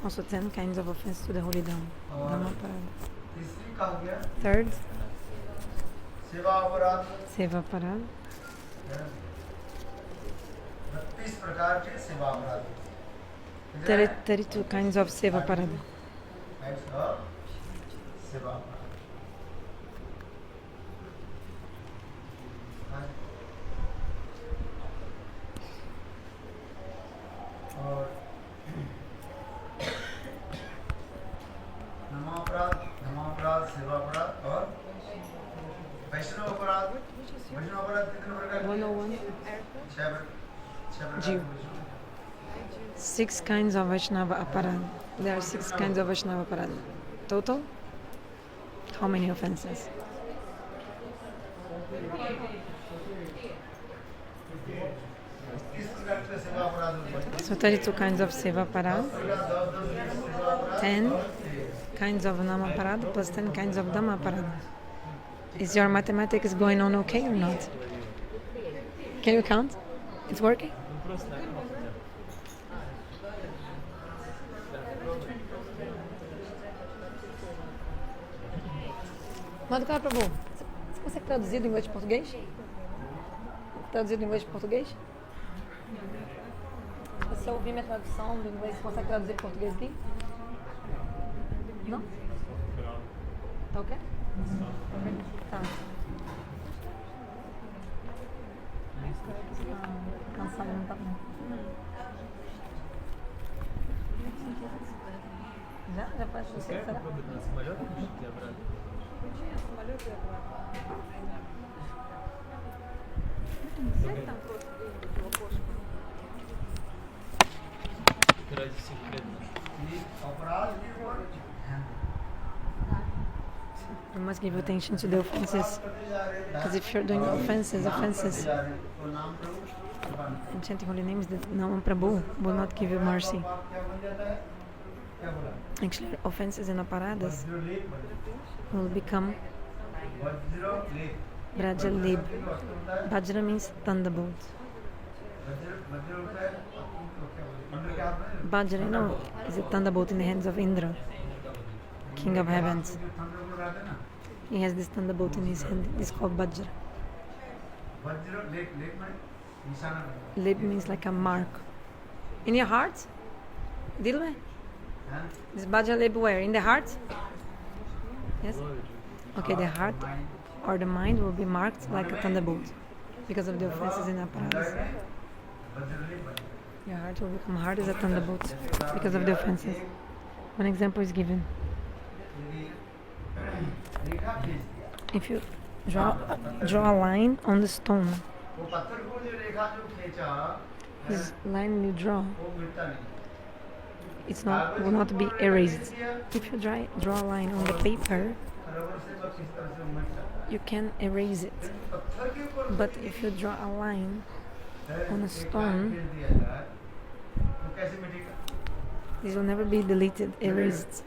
Also 10 kinds of offense to the holy Dhama. Dhama-aparadha. Third, Seva-aparadha. 32 kinds of Seva-aparadha. nama-aparadhas, seva-aparadhas और Vaishnava-aparadhas. Vaishnava-aparadhas कितने प्रकार के? 101. 6 6 kinds of Vaishnava-aparadha. There are 6 kinds of Vaishnava-aparadha. Total? How many offenses? So 32 kinds of Seva-aparadha, 10 kinds of nama-aparadha plus 10 kinds of dhama-aparadha. Is your mathematics going on okay or not? Can you count? It's working? Madhukar Prabhu, você consegue traduzir do inglês para português? Traduzir do inglês para português? Se você ouvir minha tradução do inglês, você consegue traduzir para português aqui? Não? Tá ok? Tá. Cansado não tá bom. Já faz você, será? You must give attention to the offenses, because if you're doing offenses, and chanting holy names, the Prabhu will not give you mercy. Actually, offenses and aparadhas will become prajalpa. Vajra means thunderbolt. Vajra, is a thunderbolt in the hands of Indra, king of heavens. He has this thunderbolt in his hand. It's called Vajra. Lip means like a mark. In your heart? Dil mein? This Vajra lip where? In the heart? Yes? Okay, the heart or the mind will be marked like a thunderbolt because of the offenses and aparadhas. Your heart will become hard as a thunderbolt because of the offenses. One example is given. If you draw a line on the stone, this line you draw, will not be erased. If you draw a line on the paper, you can erase it. But if you draw a line on a stone, this will never be deleted, erased.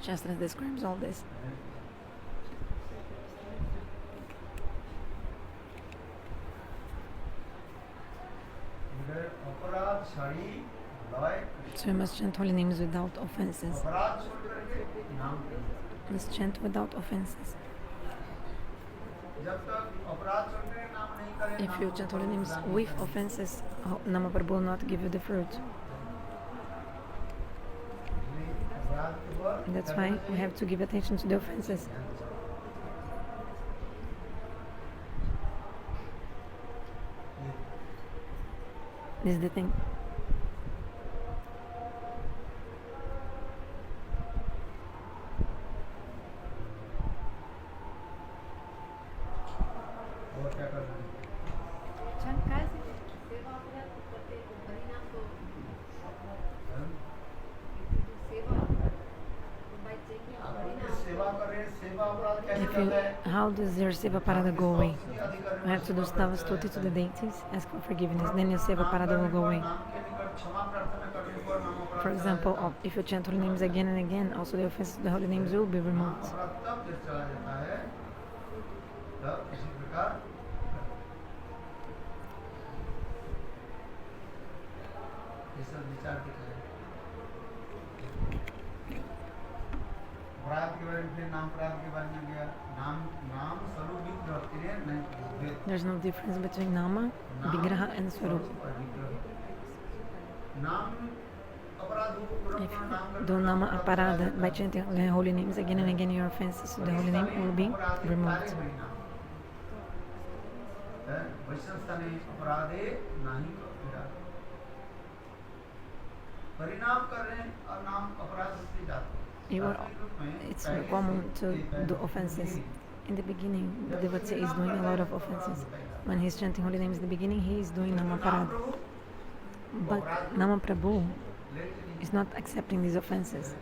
Shastra describes all this. So you must chant holy names without offenses. You must chant without offenses. If you chant holy names with offenses, nama-aparadha will not give you the fruit. And that's why we have to give attention to the offenses. This is the thing. how does your Seva-aparadha go away? You have to do stava-stuti to the deities, ask for forgiveness, then your Seva-aparadha will go away. For example, if you chant holy names again and again, also the offenses to the holy names will be removed. There's no difference between nama, vigraha and swarup. If you do nama-aparadha by chanting the holy names again and again, your offenses to the holy name will be removed. It's common to do offenses. In the beginning, the devotee is doing a lot of offenses. When he's chanting holy names in the beginning, he is doing nama-aparadha. But nama-Prabhu is not accepting these offenses.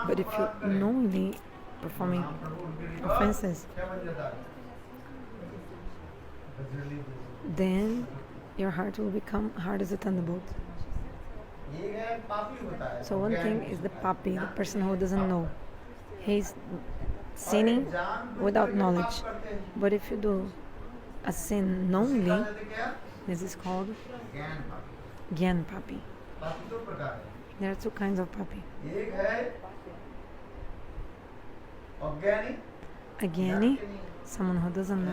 But if you knowingly performing offenses, then your heart will become hard as a thunderbolt. So one thing is the papi, the person who doesn't know. He's sinning without knowledge. But if you do a sin knowingly, this is called Gyan papi. There are two kinds of papi. A Gyani, someone who doesn't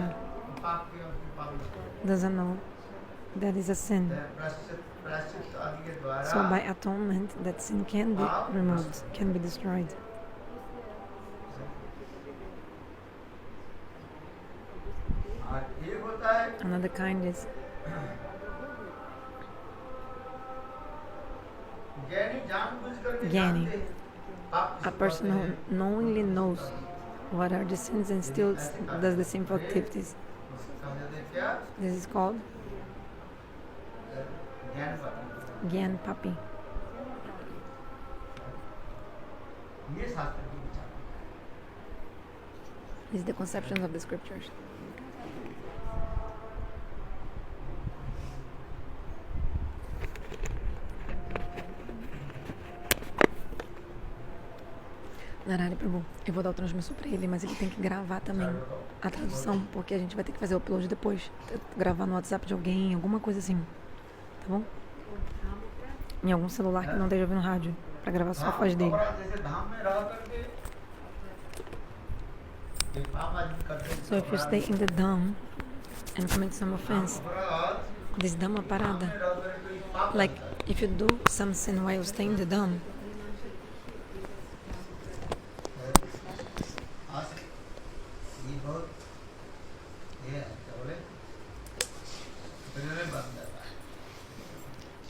know that is a sin. So by atonement, that sin can be removed, can be destroyed. Another kind is Gyani, a person who knowingly knows what are the sins and still does the sinful activities. This is called Gyan papi. This is the conceptions of the scriptures. Narari Prabhu, eu vou dar o transmissor para ele, mas ele tem que gravar também a tradução, porque a gente vai ter que fazer o upload depois. Gravar no WhatsApp de alguém, alguma coisa assim. Tá bom? Em algum celular que não esteja ouvindo rádio, para gravar só a voz dele. So if you stay in the dham and commit some offense, this dhama-aparadha, like if you do some sin while staying in the dham,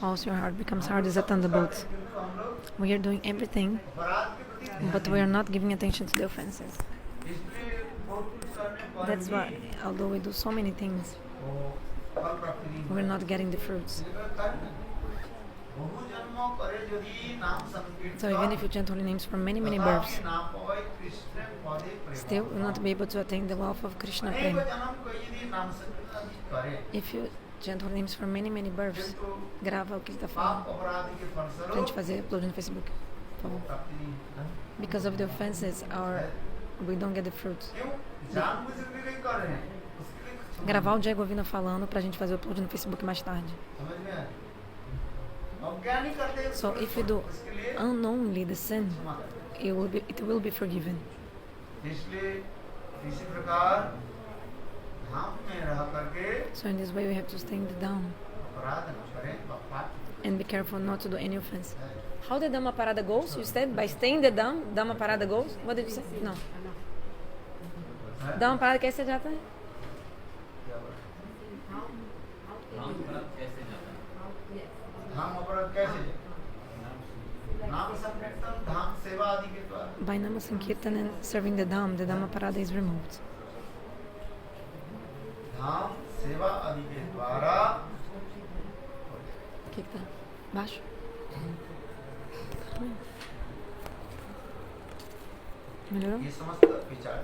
also your heart becomes hard as a thunderbolt. We are doing everything, but we are not giving attention to the offenses. That's why, although we do so many things, we're not getting the fruits. So even if you chant holy names for many, many births, still will not be able to attain the wealth of Krishna Prema. If you chant holy names for many, many births, grava o que ele está falando pra gente fazer upload no Facebook, por favor. Because of the offenses, we don't get the fruits. Gravar o Diego Govina falando pra gente fazer o upload no Facebook mais tarde. So if you do unknowingly the sin, it will be forgiven. So in this way we have to stay in the dham and be careful not to do any offense. How the Dhama-aparadha goes? You said by staying in the dham, Dhama-aparadha goes? What did you say? No. Dhama-aparadha कैसे जाता है? By nama-sankirtana and serving the dham, the Dhama-aparadha is removed. O que tá? Baixo? Melhorou? ये समस्त विचार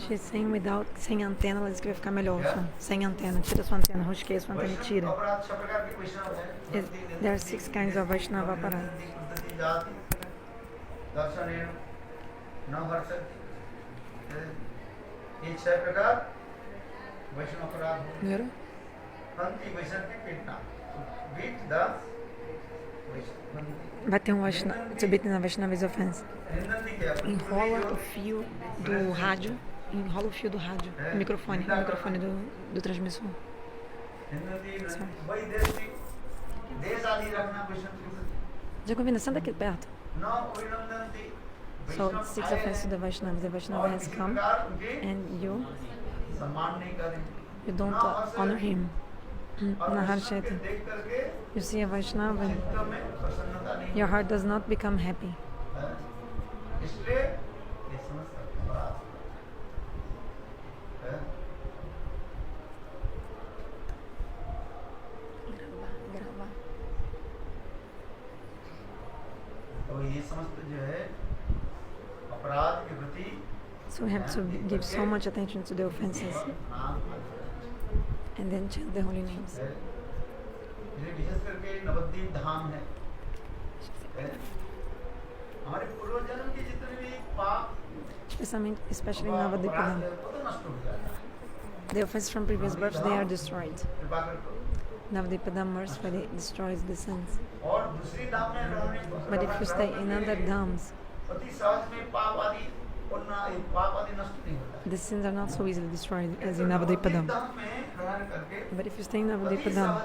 She's saying without, sem antena, ela disse que vai ficar melhor o som. Sem antena, tira sua antena, rosqueia sua antena e tira. There are 6 kinds of Vaishnava-aparadhas. Melhorou? Vai ter Vaishnava, to beat na Vaishnava is offense. Enrola o fio do rádio, o microfone do transmissor. Jacobina, senta aqui perto. So, 6 offenses to the Vaishnava. The Vaishnava has come and you don't honor him. Naharsheti. You see a Vaishnava, your heart does not become happy. So we have to give so much attention to the offenses and then chant the holy names. Especially Navadipadam. The offenses from previous births, they are destroyed. Navadipadam mercifully destroys the sins. But if you stay in other dhams, the sins are not so easily destroyed as in Navadipadam. But if you stay in Navadipadam,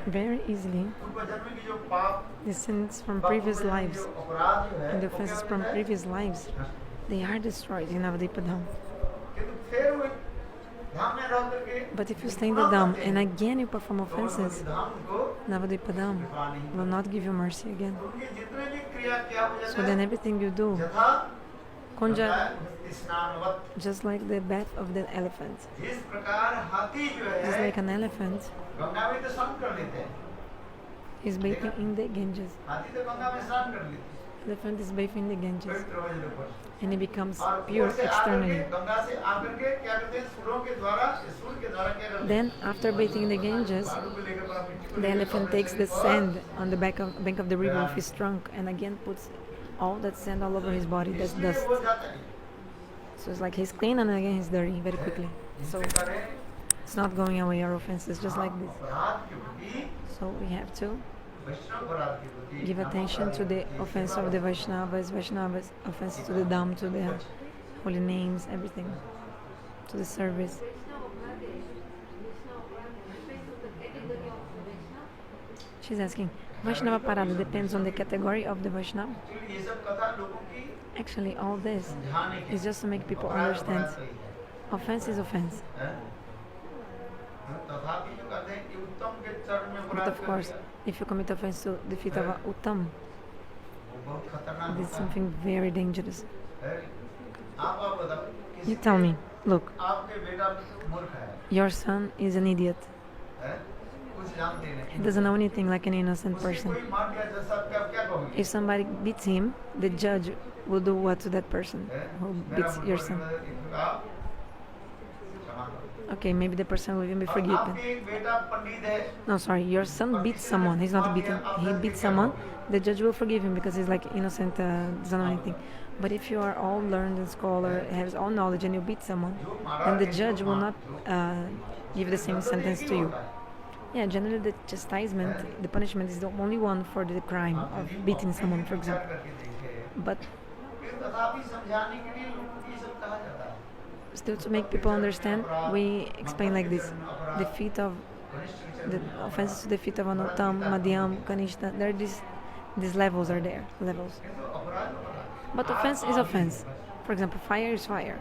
very easily, the sins from previous lives and the offenses from previous lives, they are destroyed in Navadipadam. But if you stay in the Dham and again you perform offenses, Navadipadam will not give you mercy again. So then everything you do, Kanja, just like the bath of the elephant, just like an elephant is bathing in the Ganges. Elephant is bathing in the Ganges and he becomes pure externally. Then after bathing in the Ganges, the elephant takes the sand on the bank of the river with his trunk and again puts all that sand all over his body, that's dust. So it's like he's clean and again he's dirty very quickly. So it's not going away, our offenses, just like this. So we have to give attention to the offense of the Vaishnavas, offenses to the Dham, to the holy names, everything, to the service. She's asking, Vaishnava-aparadha depends on the category of the Vaishnava? Actually, all this is just to make people understand. Offense is offense. But of course, if you commit offense to the feet of a uttama, this is something very dangerous. You tell me, look, your son is an idiot. He doesn't know anything like an innocent person. If somebody beats him, the judge will do what to that person who beats your son? Okay, maybe the person will even be forgiven. No, sorry, your son beats someone. He's not beaten. He beats someone. The judge will forgive him because he's like innocent, doesn't know anything. But if you are all learned and scholar, has all knowledge, and you beat someone, then the judge will not give the same sentence to you. Yeah, generally the chastisement, the punishment is the only one for the crime of beating someone, for example. But still, to make people understand, we explain like this: the offenses to the feet of an uttama, madhyam, kanishta. There are these levels are there, levels. But offense is offense. For example, fire is fire.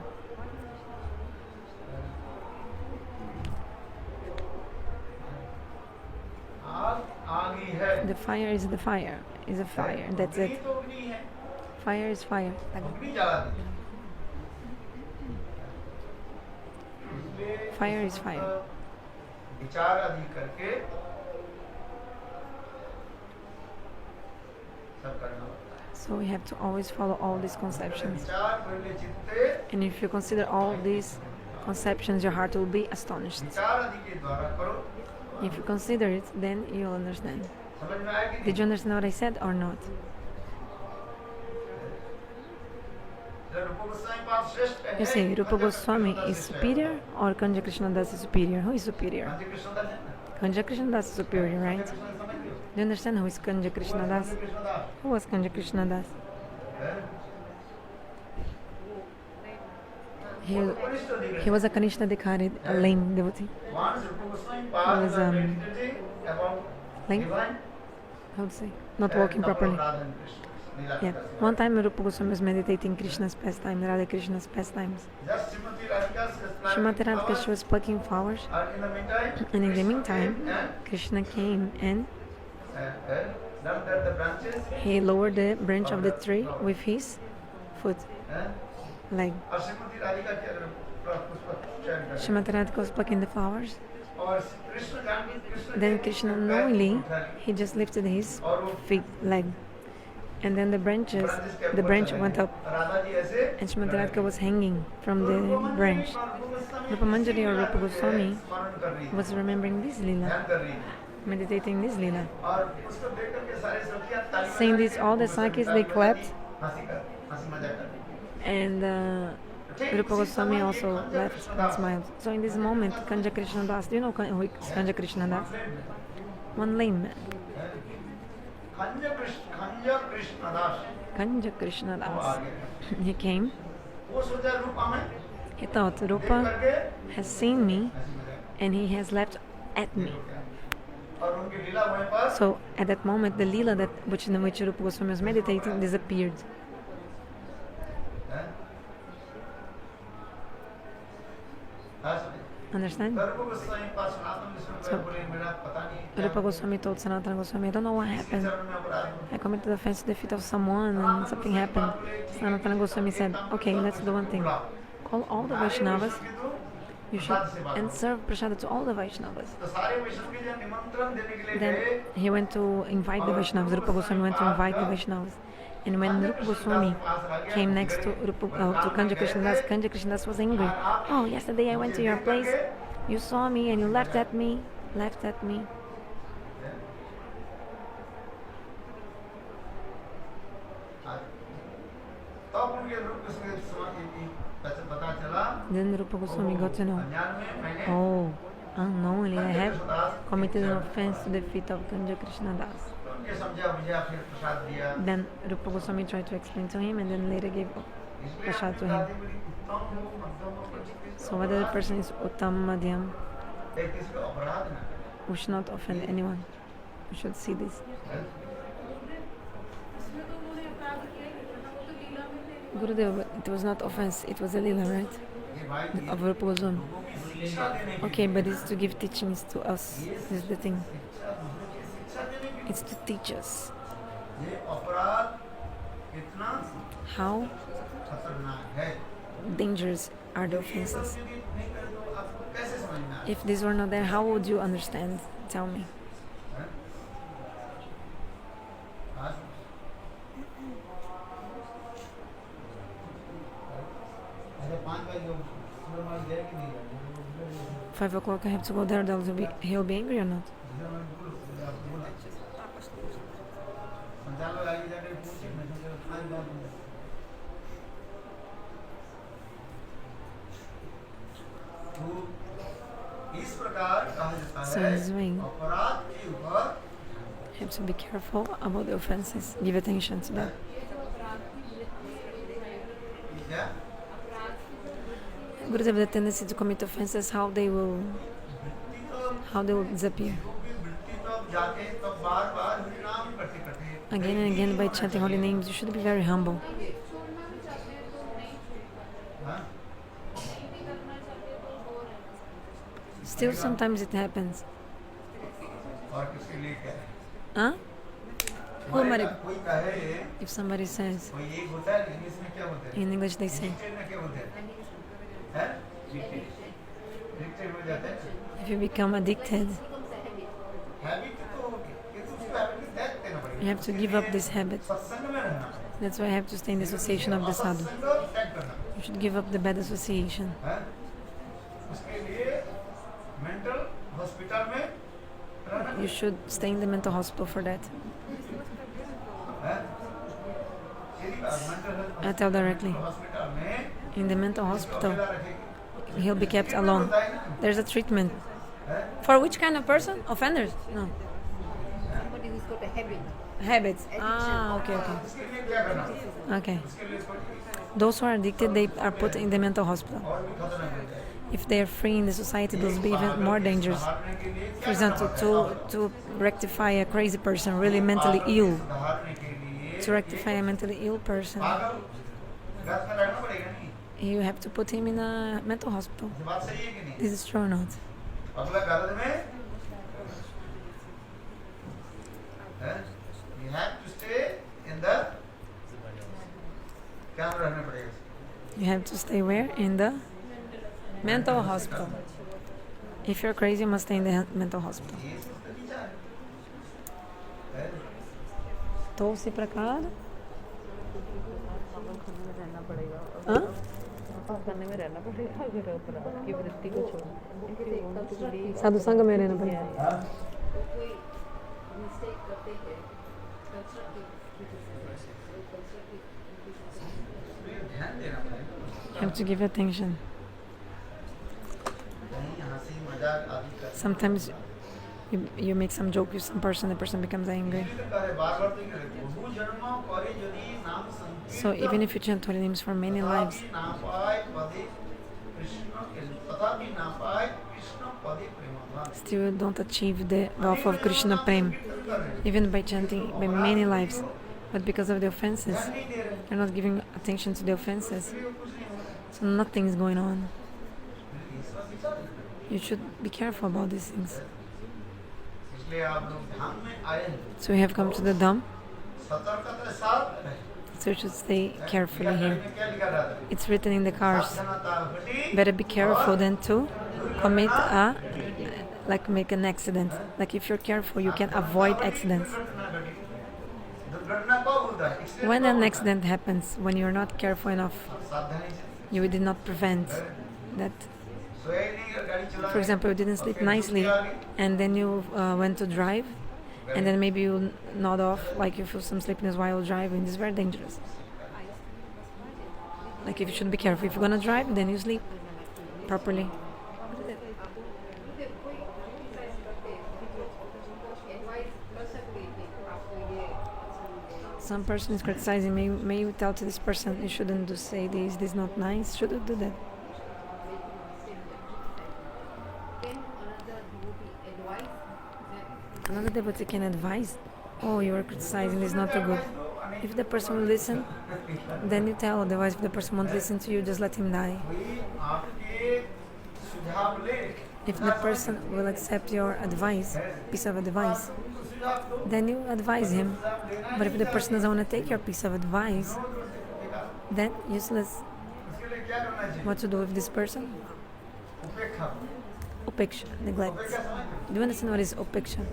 The fire is the fire, is a fire, that's it. Fire is fire. Fire is fire. सब करना होता है। So we have to always follow all these conceptions. विचार करले चित्ते And if you consider all these conceptions, your heart will be astonished. विचार आदि के द्वारा करो। If you consider it, then you'll understand. समझ में आया कि Did you understand what I said or not? रूप गोस्वामी पाद श्रेष्ठ है। You say Rupa Goswami is superior or Kanja Krishnadasa is superior? Who is superior? पंच कृष्णदास है ना? Kanja Krishnadasa is superior, right? Krishna समझ लो। Do you understand who is Kanja Krishnadas? Krishnadas Who was Kanja Krishnadas? है। He was a Kanishna Dikhari, a lame devotee. Once Rupa Goswami He पाद was meditating about lame? divine How to say? Not walking properly. nama-aparadhas and Krishna. Yeah. One time Rupa Goswami was meditating Krishna's pastime, Radha Krishna's pastimes. Just Srimati Radhika's Srimati Radhika, she was plucking flowers, and in the meantime, and in the Krishna meantime, came and Krishna came and dumped at the branches he lowered the branch of the tree with his foot, and leg. और श्रीमती राधिका के पुष्प चयन कर Srimati Radhika was plucking the flowers. और कृष्ण जान Krishna Then Krishna knowingly, he just lifted his feet, leg. And then the branch went up, Radha ji ऐसे and Srimati Radhika was hanging from the branch. Rupa Manjari or Rupa Goswami स्मरण कर रही है was remembering this lila, ध्यान कर रही है meditating this lila. और उसको देख करके सारे सखियां ताली Saying this, all the Sakis, they clapped, हंसी मजाक कर and Rupa Goswami also laughed and smiled. So in this moment, Kanja Krishnadas, do you know who is Kanja Krishnadas? One lame man, खंजा Krishnadas Kanja वो Krishnadas. आ गए He came, वो सोचा रूपा में he thought, देख Rupa करके has seen me हंसी मजाक and he has laughed at me. और उनकी लीला वहीं पास So at that moment, the lila in which Rupa Goswami was meditating disappeared. है हाँ समझे Understand? रूपा गोस्वामी पास सनातन विष्णु को बोले मेरा पता नहीं Rupa Goswami told Sanatana Goswami, I don't know what happened. चरण में अपराध I committed the offense to the feet of someone and something happened. Sanatana Goswami said, okay, let's do one thing. Call all the Vaishnavas, you should, and serve prasada to all the Vaishnavas. तो सारे वैष्णव के जब निमंत्रण देने के लिए Then गए he went to invite the Vaishnavas. Rupa Goswami went to invite the Vaishnavas. And when Rupa Goswami came next to Kanja Krishnadas was angry. Oh, yesterday I went to your place. You saw me and you laughed at me. तब उनके रूप उसके समाधि की पता चला Then Rupa Goswami got to know. अज्ञान में मैंने Oh, unknowingly I have committed an offense to the feet of Kanja Krishnadas. उनके समझा बुझा फिर प्रसाद दिया Then Rupa Goswami tried to explain to him and then later gave इसलिए prasad to आपकी him. दादी बड़ी उत्तम हो मध्यम हो पंचमी So whether the person is uttam, madhyam, एक किसी को अपराध न करे we should not offend anyone. We should see this. Gurudev, it was not offense, it was a lila, right? ये भाई Of Rupa Goswami. लोगों की शिक्षा देने की Okay, but it's to give teachings to us. This is the thing. शिक्षा देने की It's to teach us ये अपराध कितना how खतरनाक है dangerous are the offenses. यदि नहीं करे तो आपको कैसे समझ में आए If these were not there, how would you understand? Tell me. हैं? आज अरे 5 बजे सूर्य मान गए कि नहीं गए 5 o'clock, I have to go there. He'll be angry or not? संचालक आगे जाके पूछे मैं समझा खान बात में तो इस प्रकार कहा जाता So है he's doing. अपराध के ऊपर Have to be careful about the offenses. Give attention to that. क्या Gurudev, the tendency to commit offenses, how they will disappear. क्योंकि वृत्ति तो अब जाके तब बार-बार हरिनाम करते Again and again by chanting holy names, you should be very humble. हाँ Still, sometimes it happens. और किसके लिए क्या है Huh? Oh, Maria. कोई कहे If somebody says, कोई एक होता है इंग्लिश में क्या होता है in English they say, dictate में क्या होता है डिक्टेट हो जाता है if you become addicted, habit तो होगी ये तो उसको हैबिट में त्याग देना पड़ेगा You have to give up this habit. That's why I have to stay in the association of the sadhu. You should give up the bad association. You should stay in the mental hospital for that. I tell directly. In the mental hospital, he'll be kept alone. There's a treatment. For which kind of person? Offenders? No. Somebody who's got a habit. Habits. Okay. Okay. Those who are addicted, they are put in the mental hospital. If they are free in the society, those will be even more dangerous. For example, to rectify a crazy person, really mentally ill. To rectify a mentally ill person, you have to put him in a mental hospital. This is true or not? You have to stay in the You have to stay where? In the mental hospital. If you're crazy, you must stay in the mental hospital. तो उसी प्रकार साधु संग में रहना पड़ेगा. You have to give attention. Sometimes you make some joke with some person, the person becomes angry. So even if you chant holy names for many lives, still you don't achieve the wealth of Krishna Prem, even by chanting by many lives. But because of the offences, you're not giving attention to the offences, so nothing is going on. You should be careful about these things. So we have come to the Dham. So you should stay carefully here. It's written in the cars. Better be careful than to commit make an accident. Like if you're careful, you can avoid accidents. When an accident happens, when you're not careful enough, you did not prevent that. For example, you didn't sleep nicely, and then you went to drive, and then maybe you nod off, like you feel some sleepiness while driving. This is very dangerous. Like if you should be careful. If you're gonna drive, then you sleep properly. Some person is criticizing me. May you tell to this person, you shouldn't say this. This is not nice. Shouldn't do that. Another devotee can advise, oh, you are criticizing, this is not too good. If the person will listen, then you tell. Otherwise, if the person won't listen to you, just let him die. If the person will accept your advice, piece of advice, then you advise him. But if the person doesn't want to take your piece of advice, then useless. What to do with this person? Upeksha, neglect. Do you understand what is upeksha?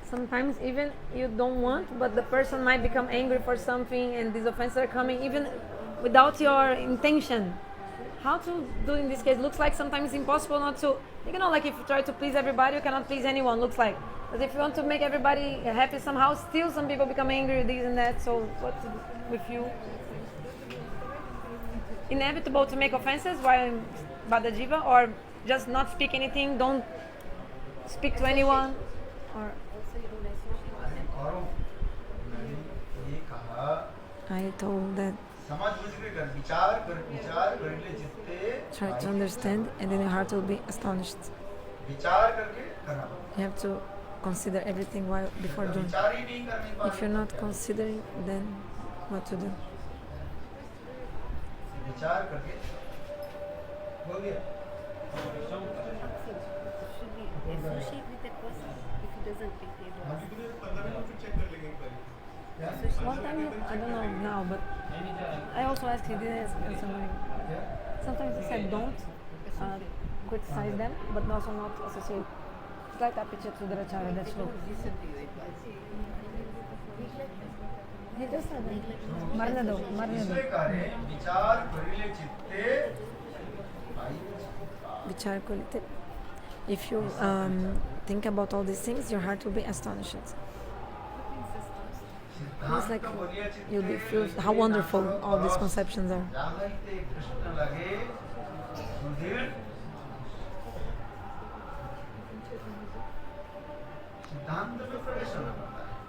Sometimes even you don't want, but the person might become angry for something, and these offenses are coming even without your intention. How to do in this case? Looks like sometimes it's impossible not to. Like if you try to please everybody, you cannot please anyone. Looks like, but if you want to make everybody happy somehow, still some people become angry with this and that. So what to do with you? Inevitable to make offenses while in Badajiva, or just not speak anything. Don't speak to anyone. Or I told that. Try to understand, and then your heart will be astonished. You have to consider everything before doing. If you're not considering, then what to do? Should we associate with that person if he doesn't pick the One time, I don't know now, but I also asked, he didn't answer me. Sometimes he said don't criticize them, but also not associate. It's like Apicha Sudaracharya, that's true. listen to your advice? He just said that. Marnado. Vichar kolite. If you think about all these things, your heart will be astonished. It's like you'll be feel how wonderful all these conceptions are.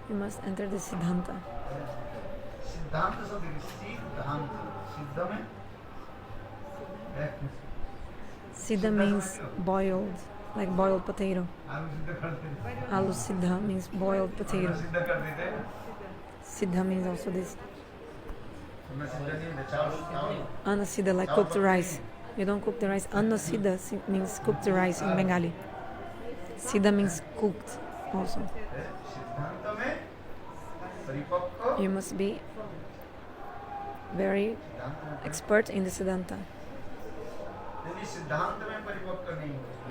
You must enter the Siddhanta. Siddha means boiled, like boiled potato. Alu Siddha means boiled potato. Siddha means also this. Anna Siddha, like cooked rice. You don't cook the rice. Anna Siddha means cooked rice in Bengali. Siddha means cooked also. You must be very expert in the Siddhanta.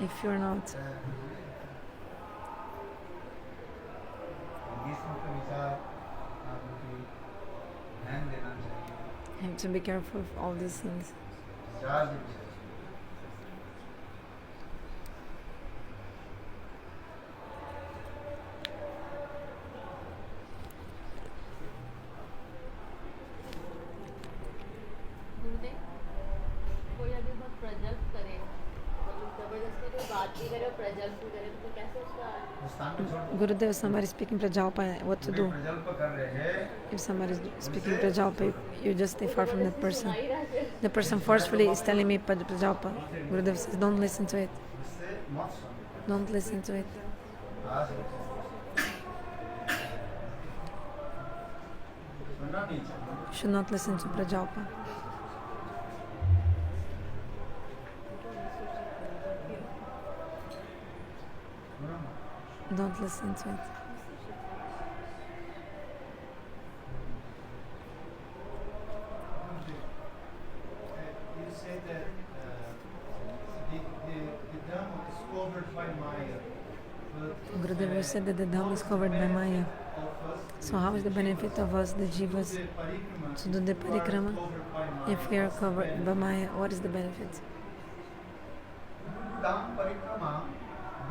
If you're not, you have to be careful of all these things. गुरुदेव कोई अगर बहुत प्रजल्प करे मतलब जबरदस्ती कोई बात भी करे और प्रजल्प भी करे तो कैसे उसका Gurudev, somebody speaking prajalpa, what to do? If somebody is speaking prajalpa, you just stay far from that person. The person forcefully is telling me prajalpa. Gurudev says, don't listen to it. Don't listen to it. Should not listen to prajalpa. Don't listen to it. You say that the Dhamma is covered by Maya. Gurudev, you said that the Dhama is covered by Maya. So how is the benefit of us, the jivas, to do the parikrama if we are covered by Maya? What is the benefit? Dham parikrama,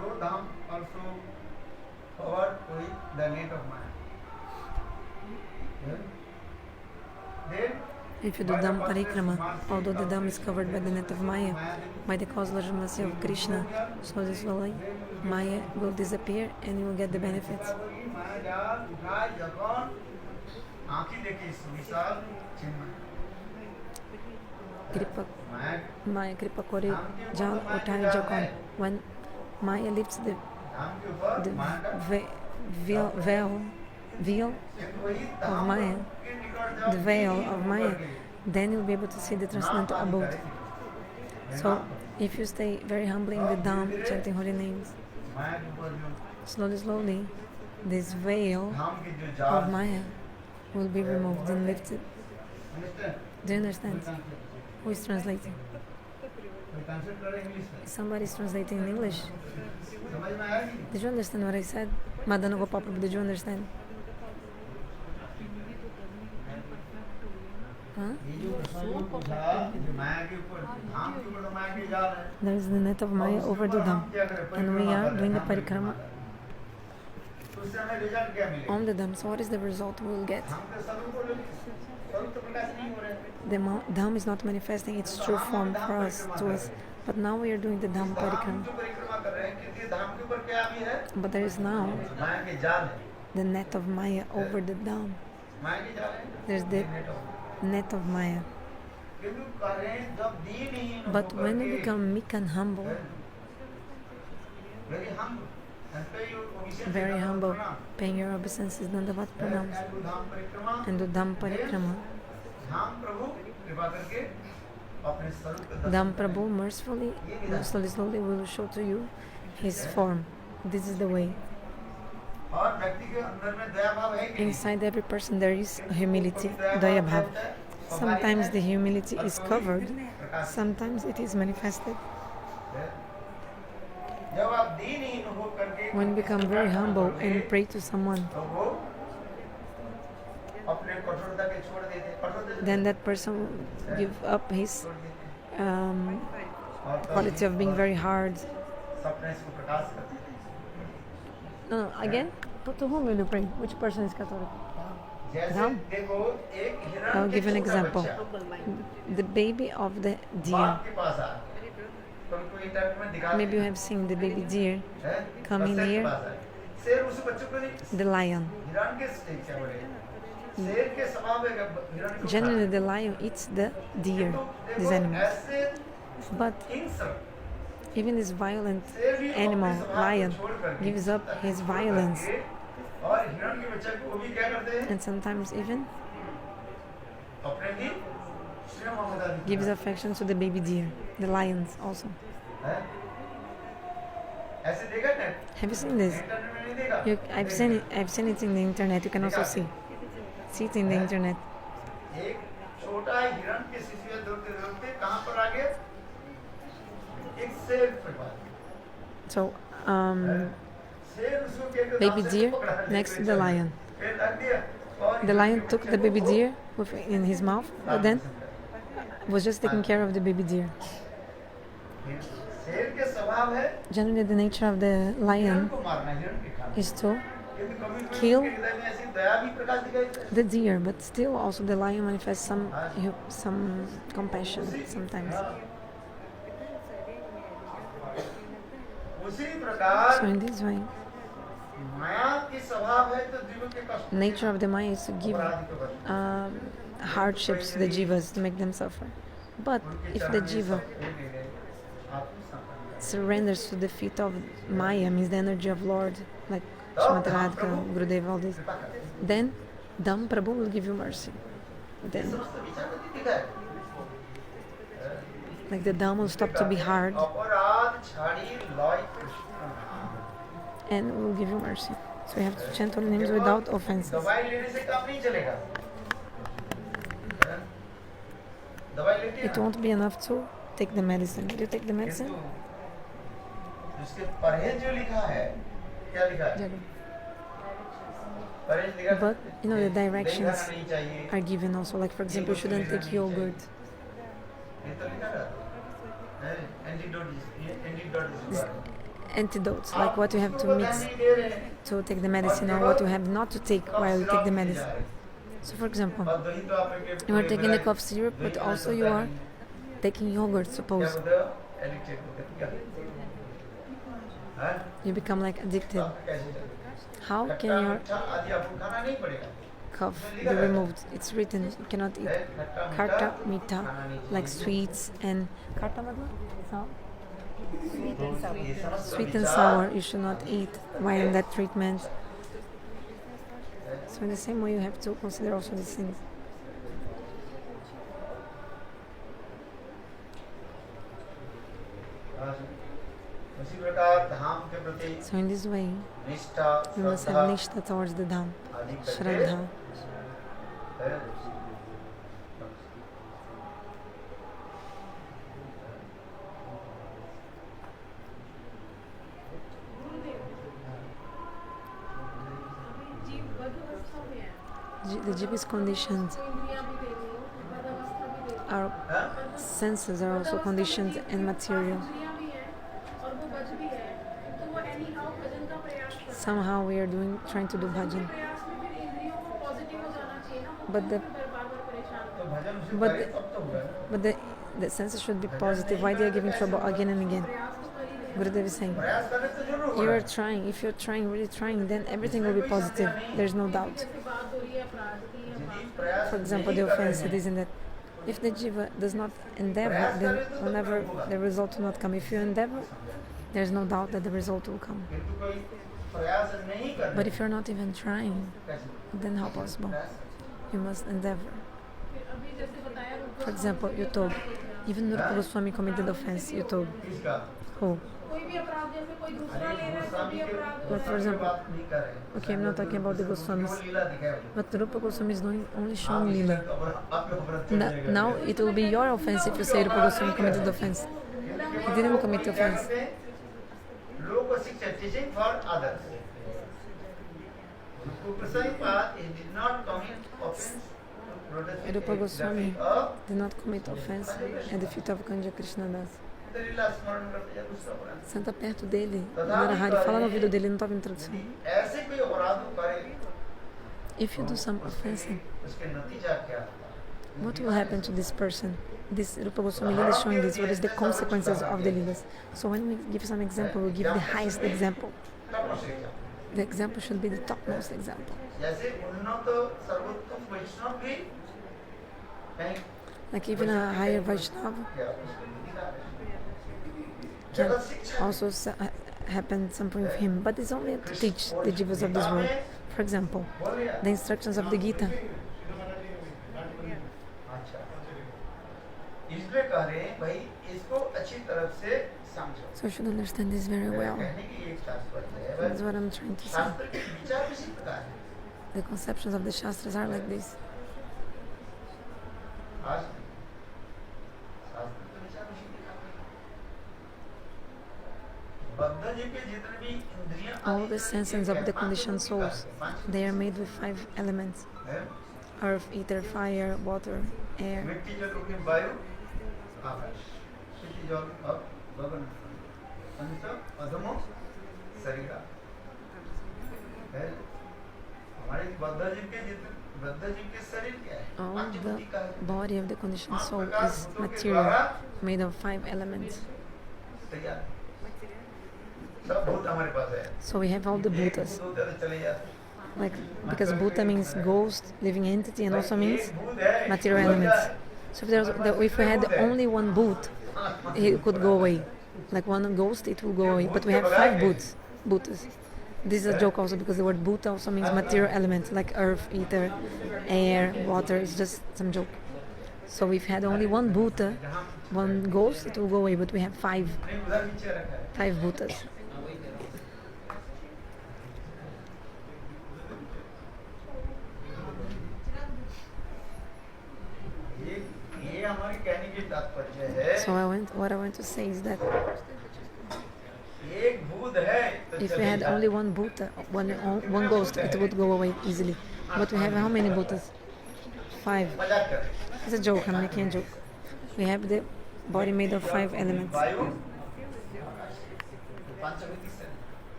though Dham also covered with the net of Maya. Then If you do Dhama parikrama, although the Dham is covered by the net of Maya, by the causal mercy of Krishna, slowly, slowly, Maya will disappear and you will get the benefits. Kripa, Maya Kripa Kore Jal Utai Jokon. When Maya lifts the veil of Maya, the veil of Maya, then you'll be able to see the transcendental abode. So, if you stay very humbly in the Dham, chanting holy names, slowly, slowly, this veil of Maya will be removed and lifted. Do you understand? Who is translating? Somebody is translating in English. Did you understand what I said? Madana Gopal Prabhu, did you understand? Huh? There is the net of Maya over the Dham, and we are doing the parikrama on the Dham. So what is the result we will get? The Dham is not manifesting its true form for us, to us. But now we are doing the Dham parikrama. But there is now the net of Maya over the Dham. There's the net of Maya. But when we become meek and humble, very humble, paying your obeisances, Dandavat pranams, and do Dham parikrama, अपने स्वरूप का दर्शन Dham Prabhu mercifully, slowly will show to you his form. This is the way. और व्यक्ति के अंदर में दया भाव है कि Inside every person there is humility, daya bhav. Sometimes the humility is covered, sometimes it is manifested. जब आप दीनहीन हो करके When you become very humble and pray to someone, तो वो अपने कठोरता के छोड़ देते कठोरता then that person will give up his quality of being very hard. सपने को प्रकाश करते हैं। No, again? To whom will you pray? Which person is Catholic? जैसे Dham. देखो एक हिरण I'll के give an छोटा example. बच्चा The baby of the deer. बाप के पास आ तो उनको इंटरनेट में दिखा Maybe you have seen the baby deer है coming बच्चे के near पास आए। शेर उस बच्चे को नहीं the lion. हिरण के स्टेज से बड़े शेर के स्वभाव है कि हिरण को Generally, the lion eats the deer, these animals. ऐसे But हिंसक even this violent शेर भी अपने animal, स्वभाव को lion, छोड़ करके gives up his violence. और हिरण के बच्चे को वो भी क्या करते हैं And sometimes even अपने भी स्नेह ममता gives affection to the baby deer, the lions also. है ऐसे देखा ना Have you seen this? Internet में नहीं देखा I've seen it in the internet. You can also see it in the internet. एक छोटा हिरण के शिशु दौड़ते दौड़ते कहाँ पर आ गए एक शेर के पास So, शेर उसको क्या करता baby deer next to the lion. फिर रख दिया और The lion took the baby deer in his mouth, but then was just taking care of the baby deer. शेर के स्वभाव है Generally, the nature of the हिरण lion को मारना हिरण के खाना is to क्योंकि कभी कभी kill उनके हृदय में ऐसी दया भी प्रकाश दिखाई देती है। the deer, but still also the lion manifests some compassion sometimes. उसी प्रकार So in this way, माया की स्वभाव है तो जीवन के कष्ट nature of the Maya is to give अपराधी को बचाना। hardships to the jivas to make them suffer. But उनके if चरण the में jiva सब खो गए, आप समझ गए। surrenders to the feet of Maya, means the energy of Lord, like Srimati Radhika, Gurudev, all this, कृपा करते हैं। then Dham Prabhu will give you mercy. ये Then, समस्त विचार को नहीं दिखा है। like the Dham will stop to be hard अपराध छाड़ी Loy Krishna and will give you mercy. So you have to chant holy names without offenses. दवाई लेने से काम नहीं चलेगा। दवाई लेते It won't be enough to take the medicine. Will you take the medicine? उसके परहेज जो लिखा है क्या लिखा है Jaga. परहेज लिखा But you know the दही directions खाना नहीं चाहिए are given also. Like for example, you shouldn't take yogurt. ये तो लिखा रहता है antidote Antidotes, like what you have to mix to take the medicine or what you have not to take while you take the medicine. So for example, you are taking the cough syrup, but also you are taking yogurt, suppose. You become like addicted. How can your cough be removed? It's written you cannot eat karta, mita, like sweets and karta sour? Sweet and sour you should not eat while in that treatment. So in the same way you have to consider also these things. So in this way we must have nishtha towards the dham, shraddha. The jiva is conditioned. Our senses are also conditioned and material. Somehow we are trying to do bhajan. But the senses should be positive. Why they are giving trouble again and again? Gurudev is saying, you are trying. If you're trying, really trying, then everything will be positive. There's no doubt. For example, the offense, this and that. If the jiva does not endeavor, then whenever the result will not come. If you endeavor, there's no doubt that the result will come. But if you're not even trying, then how possible? You must endeavor. For example, you told Even Rupa Goswami committed offense, you told. Who? But for example, okay, I'm not talking about the Goswamis, but Rupa Goswami is only showing Lila. Now it will be your offense if you say Rupa Goswami committed offense. He didn't commit offense. Teaching for others. He did not commit offense. Rupa Goswami did not commit offense at the feet of Kanja Krishnadasa. Senta perto dele, Narahari, fala no ouvido dele, não estava em tradução. If you do some offense, what will happen to this person? This Rupa Goswami Lila is showing this, what is the consequences of the Lilas. So when we give some example, we give the highest example. The example should be the topmost example. Like even a higher Vaishnava can also happen something with him, but it's only to teach the jivas of this world. For example, the instructions of the Gita. So you should understand this very well. That's what I'm trying to say. The conceptions of the Shastras are like this. All the senses of the conditioned souls, they are made with 5 elements: earth, ether, fire, water, air. All the body of the conditioned soul is material, made of 5 elements. So we have all the bhutas. Like, because bhuta means ghost, living entity, and also means material elements. So if we had only one bhut, it could go away. Like one ghost, it will go away. But we have 5 bhutas. This is a joke also, because the word bhuta also means material elements, like earth, ether, air, water. It's just some joke. So if we had only one bhuta, one ghost, it will go away. But we have 5 bhutas. So what I want to say is that if we had only one bhuta, one ghost, it would go away easily. But we have how many bhutas? 5. It's a joke, I'm making a joke. We have the body made of 5 elements.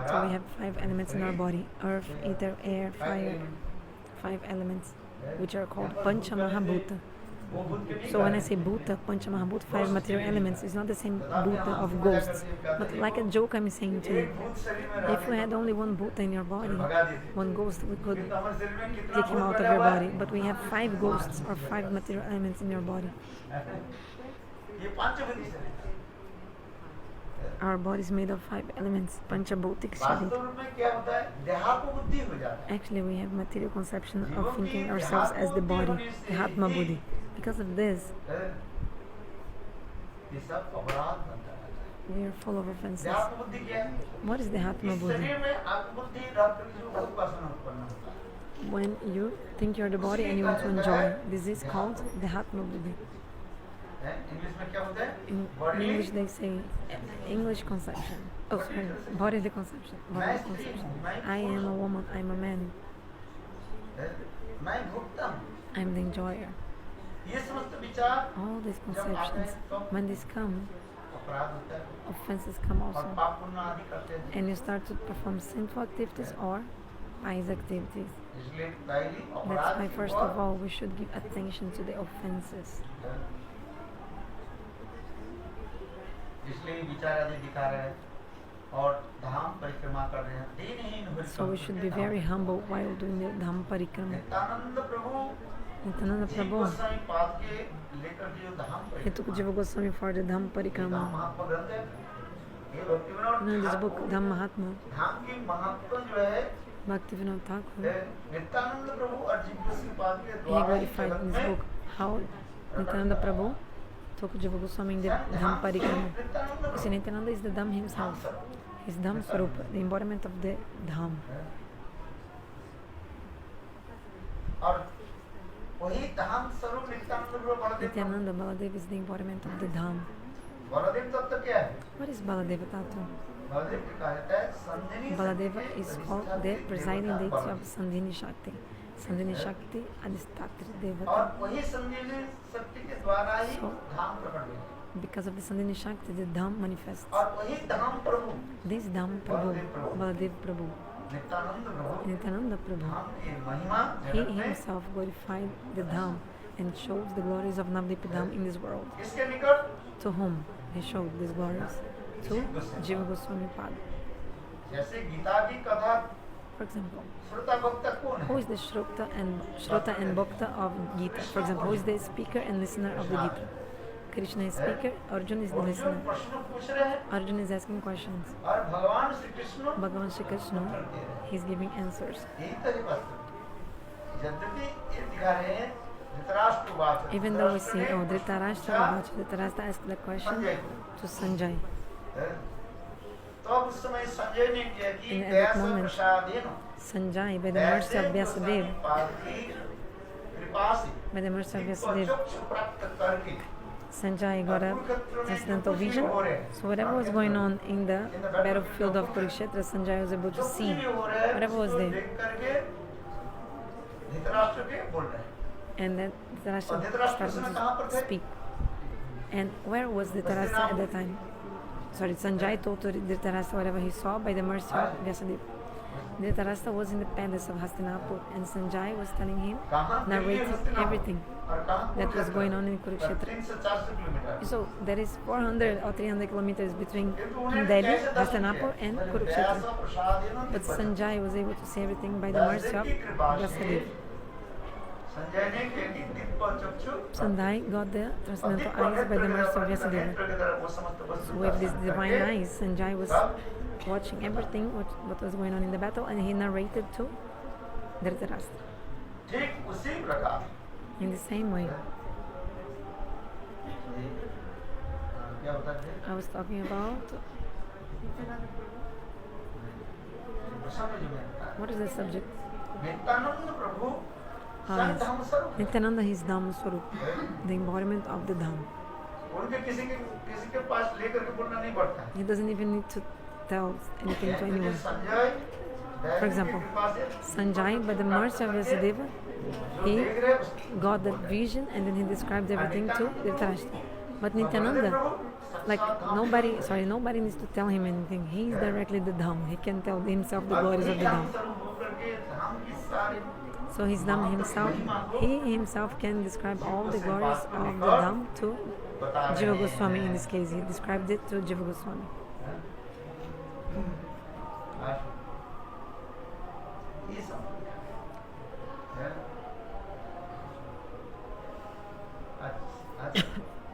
So we have 5 elements in our body: earth, ether, air, fire. 5 elements, which are called Pancha Mahabhuta. So when I say Bhuta, Pancha Mahabhuta, 5 material elements, it's not the same Bhuta of ghosts. But like a joke I'm saying to you, if we had only one Bhuta in your body, one ghost, we could take him out of your body. But we have 5 ghosts or 5 material elements in your body. Our body is made of 5 elements, Panchabhutik Sharit. Actually, we have material conception of thinking ourselves as the body, the Atma Buddhi. Because of this, we are full of offenses. What is the Atma Buddhi? When you think you're the body and you want to enjoy, this is called the Atma Buddhi. In English they say English conception. Oh, sorry, bodily conception. Bodily conception. I am a woman. I'm a man. I'm the enjoyer. All these conceptions, when these come, offenses come also, and you start to perform sinful activities or pious activities. That's why first of all we should give attention to the offenses. So we should be very humble while doing the Dhama-parikrama. Nityananda Prabhu, he took Jiva Goswami for the Dhama-parikrama. You know this book, Dhama-mahatma. Bhaktivinoda Thakur, Nityananda Prabhu और जीव श्रीपाद के he द्वारा ही glorified in जगत this में book how Nityananda Prabhu took Jiva Goswami in the Dham Parikrama. You see, Nityananda is the Dham himself. He's Dham Swarupa, the embodiment of the Dham. और वही धाम स्वरूप नित्यानंद प्रभु Baldev Nityananda Baladev is the embodiment of the Dham. Baldev तत्व क्या है? What is Baladeva Tattva? Baldev को कहा जाता है संजनी Baladeva is called the presiding deity of Sandhini Shakti. Sandhini Shakti Adistatri और Devata. वही संजनी शक्ति के द्वारा ही धाम प्रकट हुआ Because of the Sandhini Shakti, the Dham manifests. और वही धाम प्रभु This Dham Prabhu, Baladev Prabhu, Nityanand Prabhu Nityananda Prabhu, धाम की महिमा he जगत में himself glorified the Dham and shows the glories of Navadvipa Dham in this world. इसके निकट To whom he showed these glories? To Jiva Goswami Pada. जैसे गीता की कथा For example, श्रोता भक्त कौन who है? is the Shrota and Bhakta of Gita? For example, who is the speaker and listener of the Gita? Krishna is speaker, Arjuna is the वो जो listener. प्रश्न पूछ रहे हैं Arjuna is asking questions. और भगवान Shri Krishna Bhagavan Shri Krishna, he is giving answers. यही तो है वास्तव यद्यपि ये दिखा रहे हैं धृतराष्ट्र को बात Even though we see, oh, Dhritarashtra asked the question to Sanjay. तो अब उस समय संजय ने किया कि In that Vyas moment, प्रसादेन Sanjay, by the mercy of Vyasadeva, कृपा से by the mercy of इनको Vyasadeva, चक्षु प्राप्त करके Sanjay got a transcendental vision. So whatever was going on in the battlefield of Kurukshetra, Sanjay was able to see whatever was there. देख करके धृतराष्ट्र के बोल रहे हैं And then Dhritarashtra started to speak. And where was Dhritarashtra at that time? Sorry, Sanjay told to Dhritarashtra whatever he saw by the mercy of Vyasadeva. Dhritarashtra was in the palace of Hastinapur, and Sanjay was telling him, narrating everything that was going on in Kurukshetra. 300-400 kilometre So there is 400 or 300 kilometers between Delhi, Hastinapur and Kurukshetra. But Sanjay was able to see everything by the mercy of Vyasadeva. Sanjay ने केवल दिव्य चक्षु Sanjay got the transcendental eyes by the mercy of Vyasadeva. So with these divine eyes, Sanjay was watching everything, what was going on in the battle, and he narrated to Dhritarashtra. ठीक उसी प्रकार In the same way, क्या बता रहे I was talking about, what is the subject? Nityanand Prabhu Yes. धाम स्वरूप Nityananda is Dhama Swarup, the embodiment of the Dham. उनके किसी के पास लेकर के बोलना नहीं पड़ता है He doesn't even need to tell anything to anyone. Sanjay For example, Sanjay, by the mercy of Vyasadeva, he got that vision and then he described everything to Dhritarashtra. But Nityananda, like nobody needs to tell him anything. He is directly the Dham. He can tell himself the glories of the Dham. So he's Dham himself. He himself can describe all the glories of the Dham to Jiva Goswami. In this case, he described it to Jiva Goswami.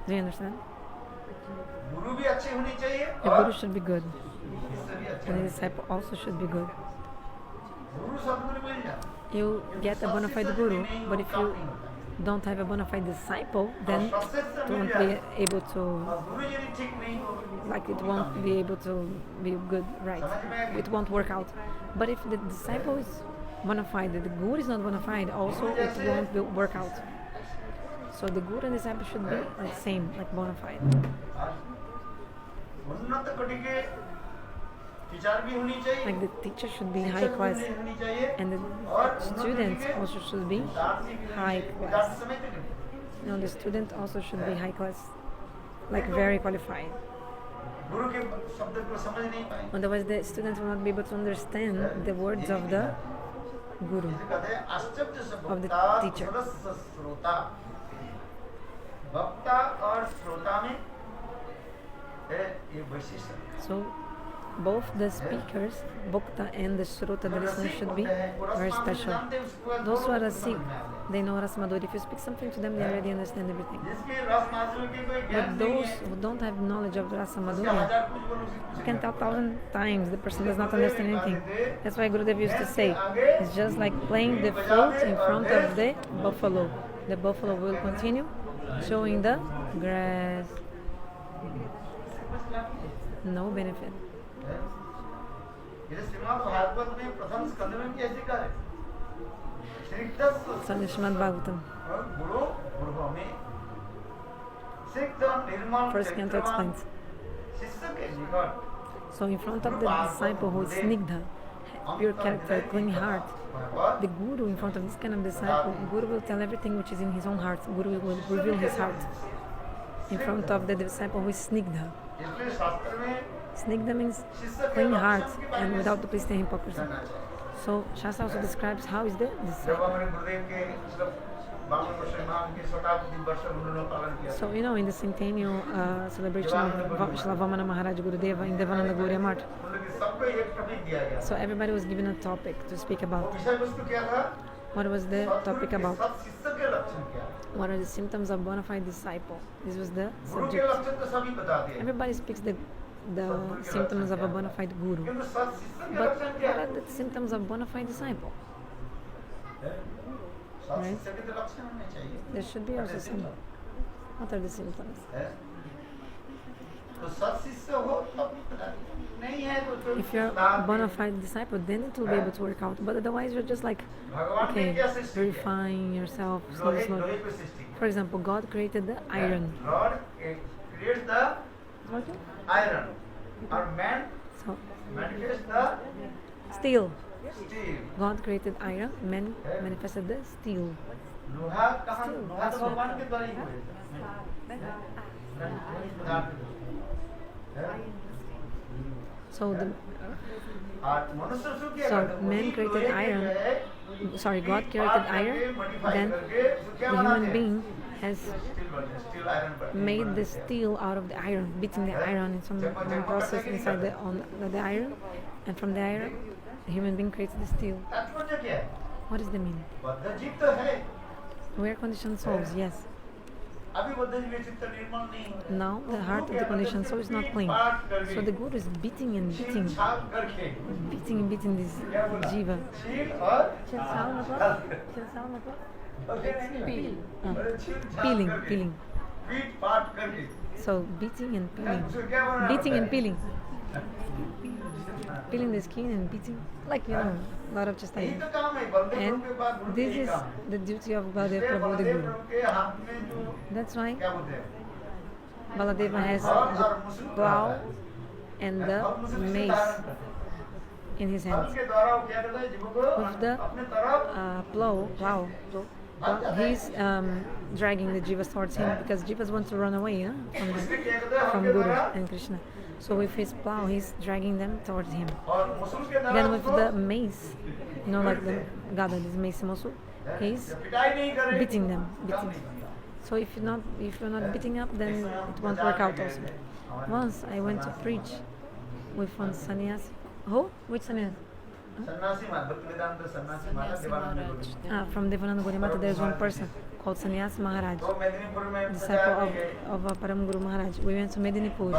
Do you understand? गुरु भी अच्छी होनी चाहिए The और Guru should be good, शिष्य भी अच्छे and the disciple also should be good. गुरु सद्गुरु मिल जाए You get a bona fide Guru, but if you don't have a bona fide disciple, then it won't be able to, गुरु यदि ठीक नहीं हो like it won't be able to be good, right? It won't work out. But if the disciple is bona fide, the Guru is not bona fide, also it won't work out. So the Guru and disciple should be like same, like bona fide. उन्नत कोटि के teacher भी होनी चाहिए Like the teacher should be high class, होनी चाहिए and the students also should be high class. No, the student also should be high class, like very qualified. गुरु के शब्द को समझ नहीं पाए Otherwise, the students will not be able to understand the words of the Guru. इसे कहते हैं आश्चर्य से Of the वक्ता teacher. तुलस श्रोता वक्ता और श्रोता में ये वैशिष्ट So, both the speakers, Bhokta and the Shrota, the listener, should be very special. Those who are Sikh, they know Ras Madhuri. If you speak something to them, they already understand everything. But those who don't have knowledge of Rasa Madhurya, you can tell 1,000 times, the person does not understand anything. That's why Gurudev used to say, it's just like playing the flute in front of the buffalo. The buffalo will continue showing the grass. No benefit. So the Srimad Bhagavatam. First canto explains. So in front of the disciple who is Snigdha, pure character, clean heart, the Guru, in front of this kind of disciple, Guru will tell everything which is in his own heart. Guru will reveal his heart. In front of the disciple who is Snigdha. Snigdha means clean heart and without duplicity and hypocrisy. So Shastra also describes how is the disciple. So in the centennial celebration of Srila Vamana Maharaj Gurudeva in Devananda Gauriya Math, so everybody was given a topic to speak about. What was the topic about? What are the symptoms of bona fide disciple? This was the subject. Everybody speaks the symptoms of a bona fide guru. But what are the symptoms of bona fide disciple? Right? There should be also some. What are the symptoms? If you're a bona fide disciple, then it will be able to work out. But otherwise, you're just like, okay, purifying yourself slowly, slowly. For example, God created the iron. God creates the iron. Or man manifests the steel. steel. God created iron, man manifested the steel. So man created iron. Sorry, God created iron. Then the human being has made the steel out of the iron, beating the iron in some process inside the iron, and from the iron, the human being creates the steel. What is the meaning? We are conditioned souls, yes. Now the heart of the conditioned soul is not clean. So the Guru is beating and beating this jiva. Peeling. So beating and peeling. Peeling the skin and beating, like a lot of chastisement. And this is the duty of Prabhu, the Guru. That's why Baladeva has the plow and the mace in his hands. With the plow, he's dragging the jivas towards him because jivas want to run away from Guru and Krishna. So with his plow, he's dragging them towards him. Then with the mace, like the Gada, this mace mosu, he's beating them. So if you're not beating up, then it won't work out also. Once I went to preach with one sannyasi. Who? Which sannyasi? From Devananda Gauriya Math, there's one person called Sannyasi Maharaj, disciple of Param Guru Maharaj. We went to Medinipur.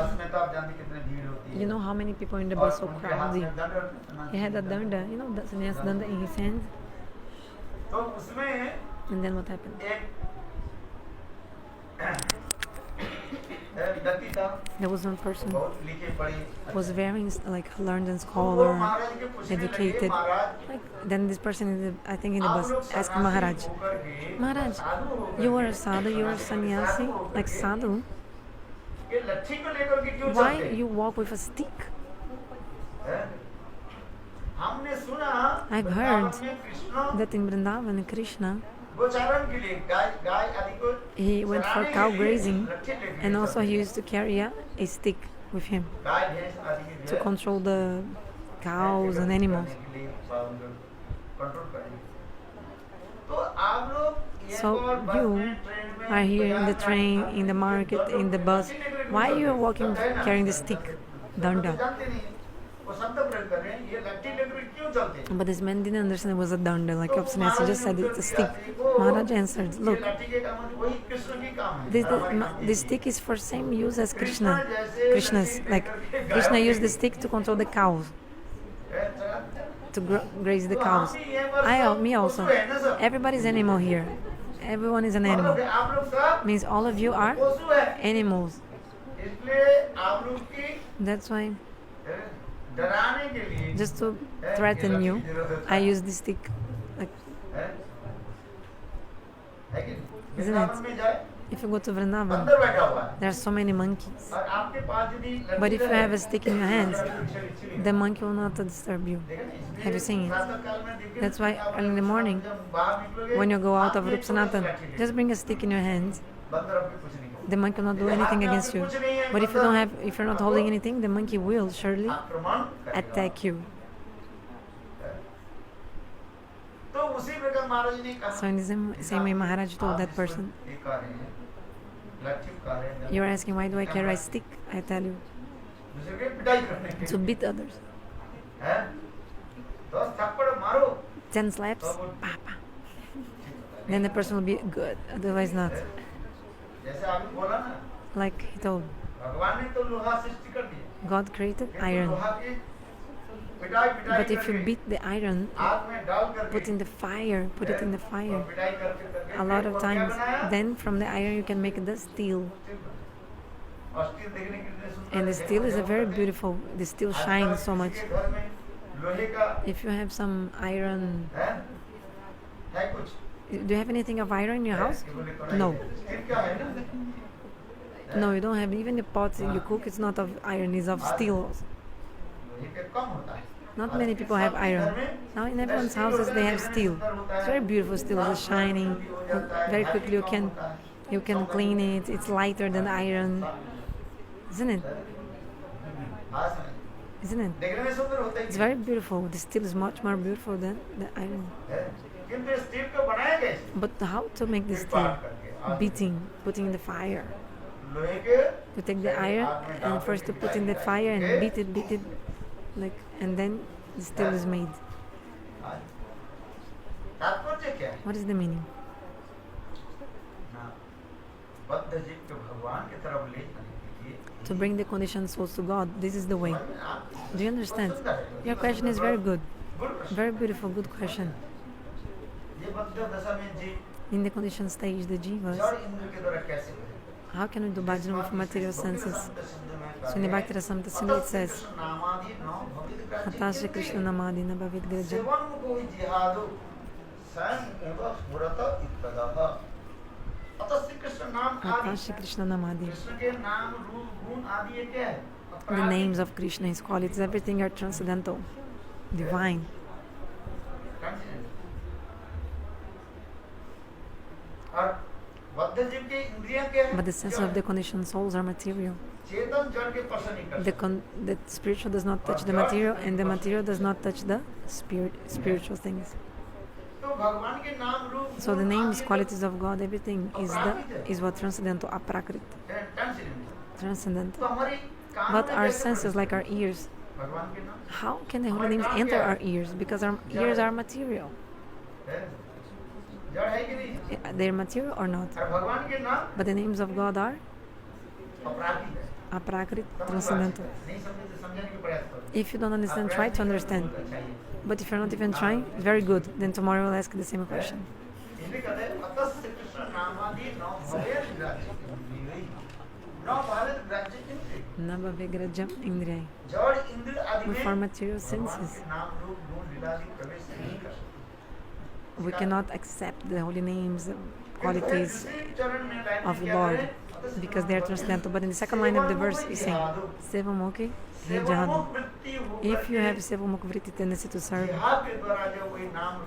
You know how many people in the bus, so crowded. He had a danda, the sannyasi danda in his hand. And then what happened? There was one person who was very learned and scholar, educated. Then this person, I think in the bus, asked Maharaj, you are a sadhu, you are a sannyasi, like sadhu. Why you walk with a stick? I've heard that in Vrindavan, Krishna, he went for cow grazing, and also he used to carry a stick with him to control the cows and animals. So you are here in the train, in the market, in the bus. Why are you walking carrying the stick, danda? वो शब्द प्रयोग कर रहे हैं ये लट्ठी लेकर क्यों चलते हैं But this man didn't understand it was a danda, like Opsanasi just said it's a stick. Maharaj answered, ये look, लाठी के काम है, वही कृष्ण की काम है this stick is for same use as Krishna's. Like Krishna used the stick to control the cows, to graze the cows. Me also. Everybody's animal here. Everyone is an animal. आप लोग सब Means all of you are पशु है animals. इसलिए आप लोग की That's why, डराने के लिए just to threaten you, I use this stick. Like, isn't it? Vrindavan में जाए if you go to Vrindavan, अंदर बैठा हुआ है there are so many monkeys. और आपके पास यदि But if you have a stick in your hands, the monkey will not disturb you. Have you seen it? That's why early in the morning, when you go out of Rupa Sanatan, just bring a stick in your hands. The monkey will not do anything against you. But if you're not holding anything, the monkey will surely attack you. तो उसी प्रकार महाराज ने कहा So in the same way, Maharaj told that person, you're asking why do I carry a stick? I tell you, to beat others. 10 slaps, papa. Then the person will be good, otherwise not. जैसे आपने बोला ना Like he told, भगवान ने तो लोहा सृष्टि कर दिया God created iron. लोहा की पिटाई But if you करके beat the iron, आग में डाल करके put it in the fire, और पिटाई करके a lot of और क्या times, बनाया? then from the iron you can make the steel. और स्टील देखने के लिए सुंदर And the है। steel is a very beautiful, the steel आजकल shines so किसी much. के घर में लोहे का If you have some iron, है कुछ do you have anything of iron in your house? कि बोले कढ़ाई No. है। स्टील क्या है ना No, you don't have. Even the pot you cook, it's not of iron, it's of steel. लोहे के कम होता है Not many people have iron. Now in everyone's houses they have steel. It's very beautiful steel, it's shining. Very quickly you can clean it. It's lighter than iron, isn't it? हाँ समझ Isn't it? देखने में सुंदर होता है It's very beautiful. The steel is much more beautiful than the iron. किंतु steel को बनाया कैसे But how to make the steel? Beating, putting in the fire. लोहे के You take the iron and first to put in the fire and beat it, like, and then the steel is made. तात्पर्य क्या है What is the meaning? बद्ध जीव को भगवान की तरफ ले जाने के लिए To bring the conditioned souls to God. This is the way. Do you understand? Your question is very good. Very beautiful, good question. ये बद्ध दशा में जीव In the conditioned stage, the jivas, जड़ इंद्र के द्वारा कैसे हुए how can we do bhajan with material senses? So in the Bhakti Rasamrita Sindhu it says, नामादि नौ भवित ग्रह Hatasya Krishna Namadi Nabhavid Graja. Seven को जिहादो स्वयं एवं स्फुरत इत्तदः अतः श्री कृष्ण नाम आदि Hatasya Krishna Namadi. कृष्ण के नाम रूप गुण आदि ये क्या है The names of Krishna, his qualities, everything are transcendental, divine. और बद्ध जीव की इंद्रियां क्या है But the senses of the conditioned souls are material. चेतन जड़ के स्पर्श नहीं कर The spiritual does not touch the material, and the material does not touch the spiritual things. तो भगवान के नाम रूप So the names, qualities of God, everything is what transcendental, aprakrit, transcendental. तो हमारी कान But में our कैसे senses, like our ears, भगवान के नाम how can the holy names enter our ears? Because our ears are material. है जड़ है कि नहीं They're material or not? और भगवान के नाम But the names of God are अपराधी है aprakrit, transcendental. नहीं समझने की प्रयास करो If you don't understand, try to understand. But if you're not even trying, very good. Then tomorrow we'll ask the same question. इसलिए कहते हैं अतः श्री कृष्ण नामादि नौ भवेद ग्राह्य नौ भारत ग्राह्य इंद्रिय Nabhavigrajam Indriyai. जड़ इंद्र आदि में For material senses, नाम रूप गुण लीला आदि प्रवेश नहीं कर सकते we cannot accept the holy names, qualities of Lord, because they are transcendental. But in the second line of the verse, he's saying, Sevamukhi Jahadu. If you have Sevamukh vritti, tendency to serve,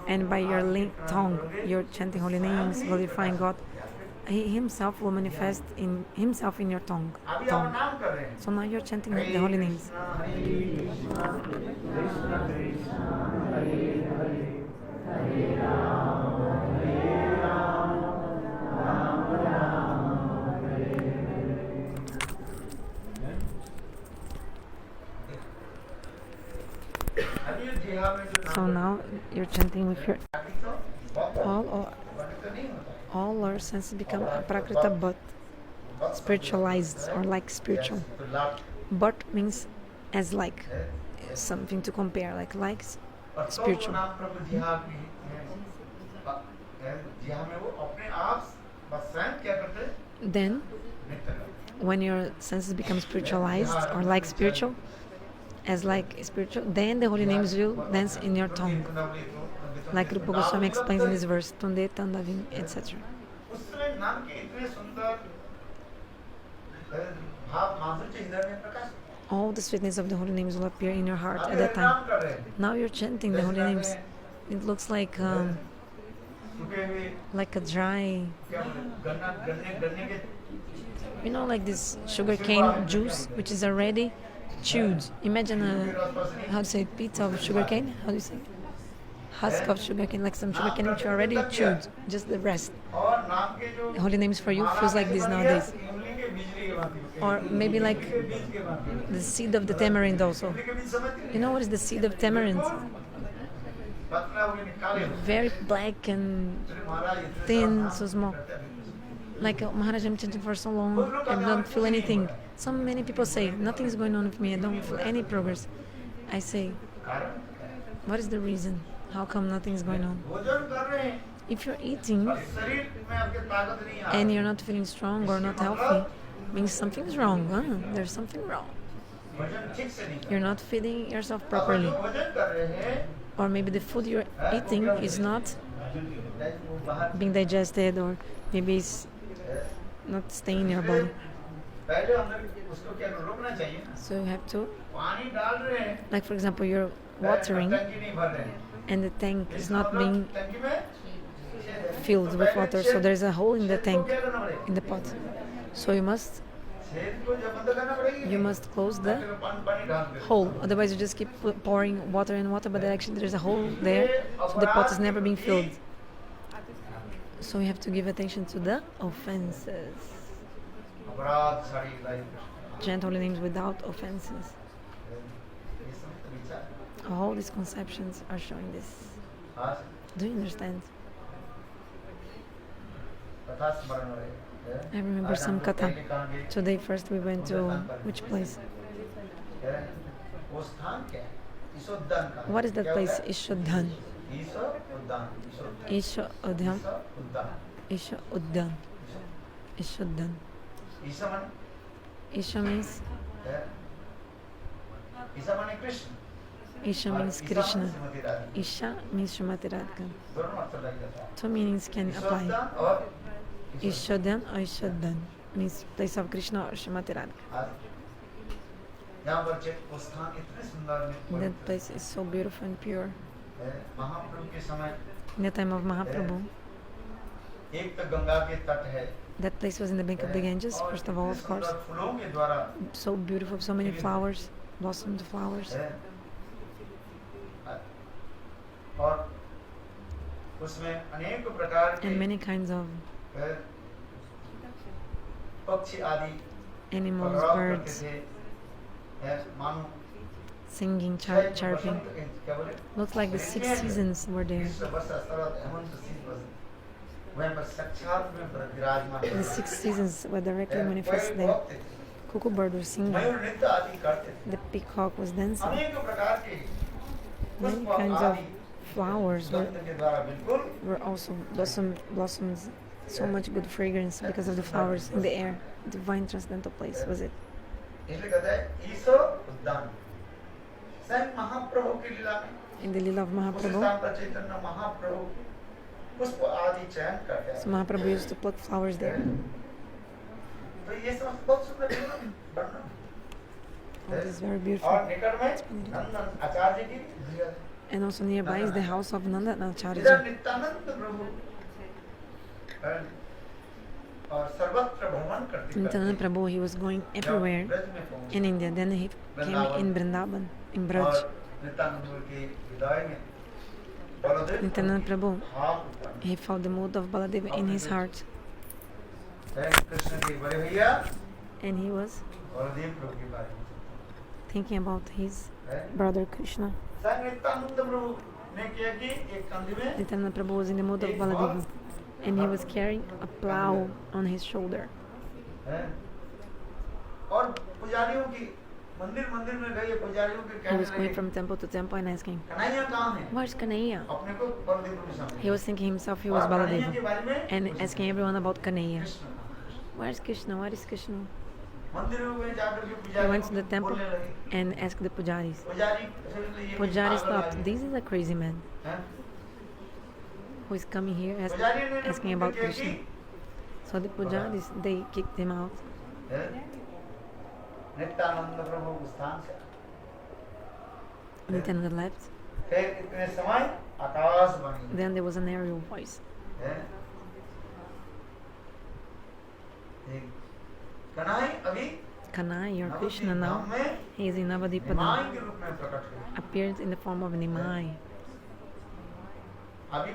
and by your tongue, you're chanting holy names, glorifying God, He Himself will manifest in Himself in your tongue. अभी आप नाम कर रहे हैं So now you're chanting the holy names. you're chanting with your all our senses become aprakrita but spiritualized or like spiritual. But means as like something to compare, like spiritual. Then when your senses become spiritualized or like spiritual, as like spiritual, then the holy names will dance in your tongue, like Rupa Gosvami explains in this verse, Tunde, Tandavim, etc. All the sweetness of the holy names will appear in your heart at that time. Now you're chanting the holy names. It looks like a dry, like this sugarcane juice, which is already chewed. Imagine a pit of sugarcane. How do you say? Husk of sugarcane, like some sugarcane which you already chewed, just the rest. The holy names for you feels like this nowadays. Or maybe like the seed of the tamarind also. You know what is the seed of tamarind? Very black and thin, so small. Like Maharaj, I'm chanting for so long, I don't feel anything. So many people say, nothing is going on with me, I don't feel any progress. I say, what is the reason? How come nothing is going on? If you're eating and you're not feeling strong or not healthy, means something's wrong. There's something wrong. You're not feeding yourself properly. Or maybe the food you're eating is not being digested, or maybe it's not staying in your body. So you have to, like for example, you're watering and the tank is not being filled with water, so there's a hole in the tank, in the pot. So you must close the hole, otherwise you just keep pouring water and water, but actually there's a hole there, so the pot is never being filled. So we have to give attention to the offences. Chant holy names without offenses. All these conceptions are showing this. Do you understand? I remember some katha. Today first we went to which place? What is that place? Ishodhan. Ishodhan. Ishodhan. Ishodhan. Isha means Isha means Krishna. Isha means Srimati Radhika. Two meanings can apply. Ishodhan or Ishodhan means place of Krishna or Srimati Radhika. That place is so beautiful and pure. In the time of Mahaprabhu, that place was in the bank of the Ganges, first of all, of course. So beautiful, so many flowers, blossomed flowers. And many kinds of animals, birds, singing, chirping. Looks like the 6 seasons were there. The 6 seasons were directly manifest there. Cuckoo bird was singing. The peacock was dancing. Many kinds of flowers were also blossoms. So much good fragrance because of the flowers in the air. Divine transcendental place was it. In the Lila of Mahaprabhu, so Mahaprabhu used to pluck flowers there. Oh, this is very beautiful. And also nearby is the house of Nanda-acharya. Nityananda Prabhu, he was going everywhere in India. Then he came in Vrindavan, in Braj. Nityananda Prabhu, he felt the mood of Baladeva in his heart. And he was thinking about his brother Krishna. ने किया कि एक कंधे में Nityananda Prabhu was in the mood of Baladeva, and he was carrying a plow on his shoulder. है और पुजारियों की मंदिर मंदिर में गए पुजारियों के He कहने was going लगे from temple to temple and asking, Kanhaiya कहाँ है? "Where's Kanhaiya?" अपने को बलदेव को समझ He was thinking himself he was और कन्हैया के Baladeva बारे में and कुछ asking everyone about Kanhaiya. Krishna कहाँ? Where's Krishna? Where is Krishna? मंदिरों में जाकर के He पुजारी went to the temple बोलने लगे and asked the pujaris. पुजारी सोचने ये Pujaris पागल thought, आदमी this is a crazy man है who is coming here पुजारी ने asking about Krishna. So the pujaris, they kicked him out. है नित्यानंद प्रभु के स्थान से Nityananda left. फिर इतने समय Akashvani Then there was an aerial voice. है एक कन्हैया अभी Kanai, your Krishna Nabadwip now, धाम में he is in Nimai Navadipada, के रूप में प्रकट हुए appeared in the form of Nimai. अभी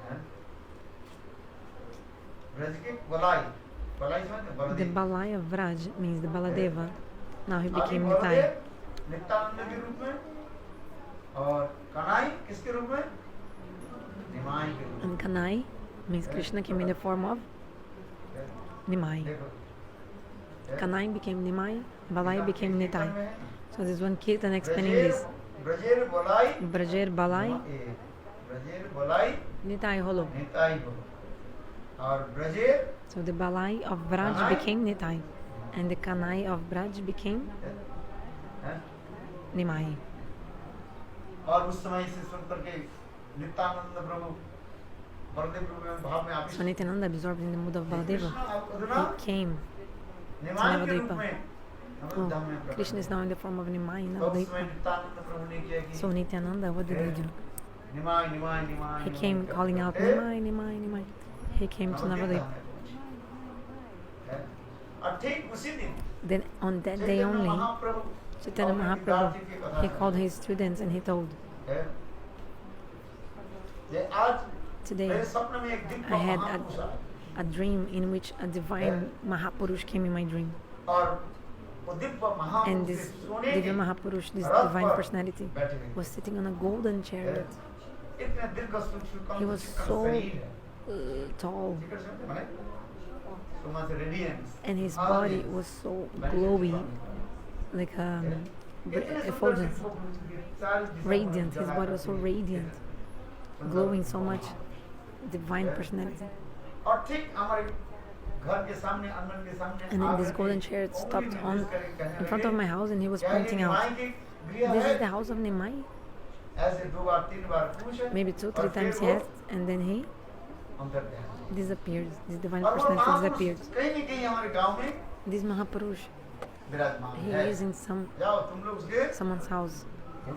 हैं? ब्रज के बलाई बलाई समझते हैं? The Baldev Balai of Vraj means the Baladeva. Now he अभी became बलदेव Nitai. नित्यानंद के रूप में और कन्हैया किसके रूप में निमाई के रूप And Kanai means Krishna came in the form of में Nimai. देखो Kanai became Nimai, Balai became Nitai. So there's one Kirtan explaining this. ब्रजेर बलाई Brajer Balai, ब्रजेर बलाई Nitai Holo. निताई को और ब्रजेर So the Balai of Vraj became Nitai. And the Kanai of Braj became हैं? Nimai. और उस समय से सुन करके नित्यानंद प्रभु बलदेव प्रभु में भाव में आप So Nityananda, absorbed in the mood of Baladeva, he came to निमाई के रूप Navadvipa. में Oh, Krishna is now in the form of Nimai in तो उस समय Navadvipa. नित्यानंद प्रभु ने किया कि So Nityananda, what did he do? Nimai Nimai Nimai He came calling out, Nimai, Nimai, Nimai. He came to Navadvipa. और ठीक उसी दिन Then on that day only, Mahaprabhu Chaitanya Mahaprabhu, he called his students and he told, ये आज today मेरे स्वप्न में एक दिव्य I had महापुरुष आया a dream in which a divine Mahapurush came in my dream. और वो दिव्य And महापुरुष this सोने Divya के Mahapurush, this रथ divine पर personality, बैठे हुए was sitting on a golden chariot. इतने दीर्घ सूक्ष्म He was so शरीर है tall, ठीक है समझे माने सुमा से radiance and his body was so glowy, like effulgence, radiant. His body was so radiant, glowing so much. Divine personality. और ठीक हमारे घर के सामने आंगन के सामने And then this golden chariot stopped in front of my house, and he was pointing out, "This is the house of Nimai." ऐसे दो बार तीन बार पूछे Maybe 2-3 times he asked, and then he अंदर गया disappeared. This divine और वो personality महापुरुष disappeared. कहीं न कहीं हमारे गांव में This Mahapurush, विराजमान he है is in जाओ तुम लोग उसके someone's house.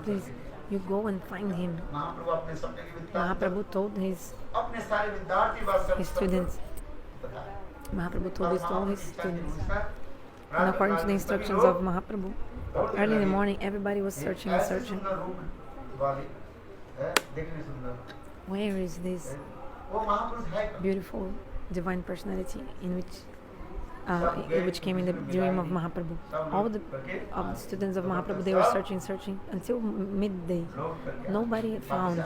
Please, you go and find him. महाप्रभु अपने सपने की विद्या Mahaprabhu told his अपने सारे विद्यार्थी बात students. Mahaprabhu told this to all his students. And according to the instructions of Mahaprabhu, early in the morning, everybody was searching and searching. Where is this beautiful divine personality in which came in the dream of Mahaprabhu? All the students of Mahaprabhu, they were searching until midday. Nobody found,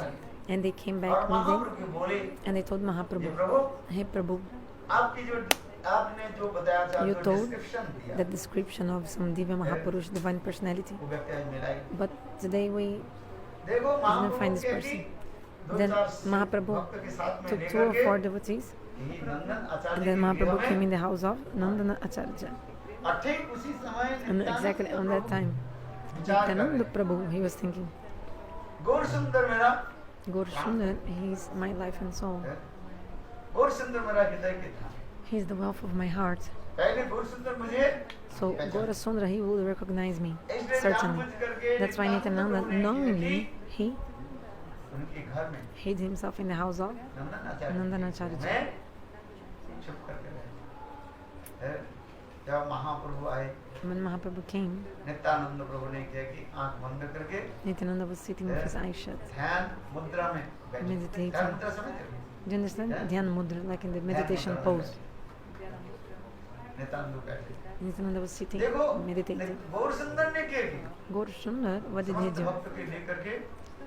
and they came back midday, and they told Mahaprabhu, "Hey Prabhu, you told the description of some Divya Mahapurush, divine personality, but today we didn't find this person." Then Mahaprabhu took 2 or 4 devotees, and then Mahaprabhu came in the house of Nandana-acharya. And exactly on that time, Nityananda Prabhu, he was thinking, Gaur Sundar, he is my life and soul. He is the wealth of my heart. So Gaura Sundara, he will recognize me, certainly. That's why Nityananda, knowingly, he hid himself in the house of Nandana-acharya. When Mahaprabhu came, Nityananda was sitting with his eyes shut, meditating. Do you understand? Dhyan mudra, like in the meditation pose. Nityanand कहते हैं। Nityananda was sitting, देखो meditating. गौर सुंदर ने क्या किया? Gaur Sundar, what did he समस्त do? भक्त के लेकर के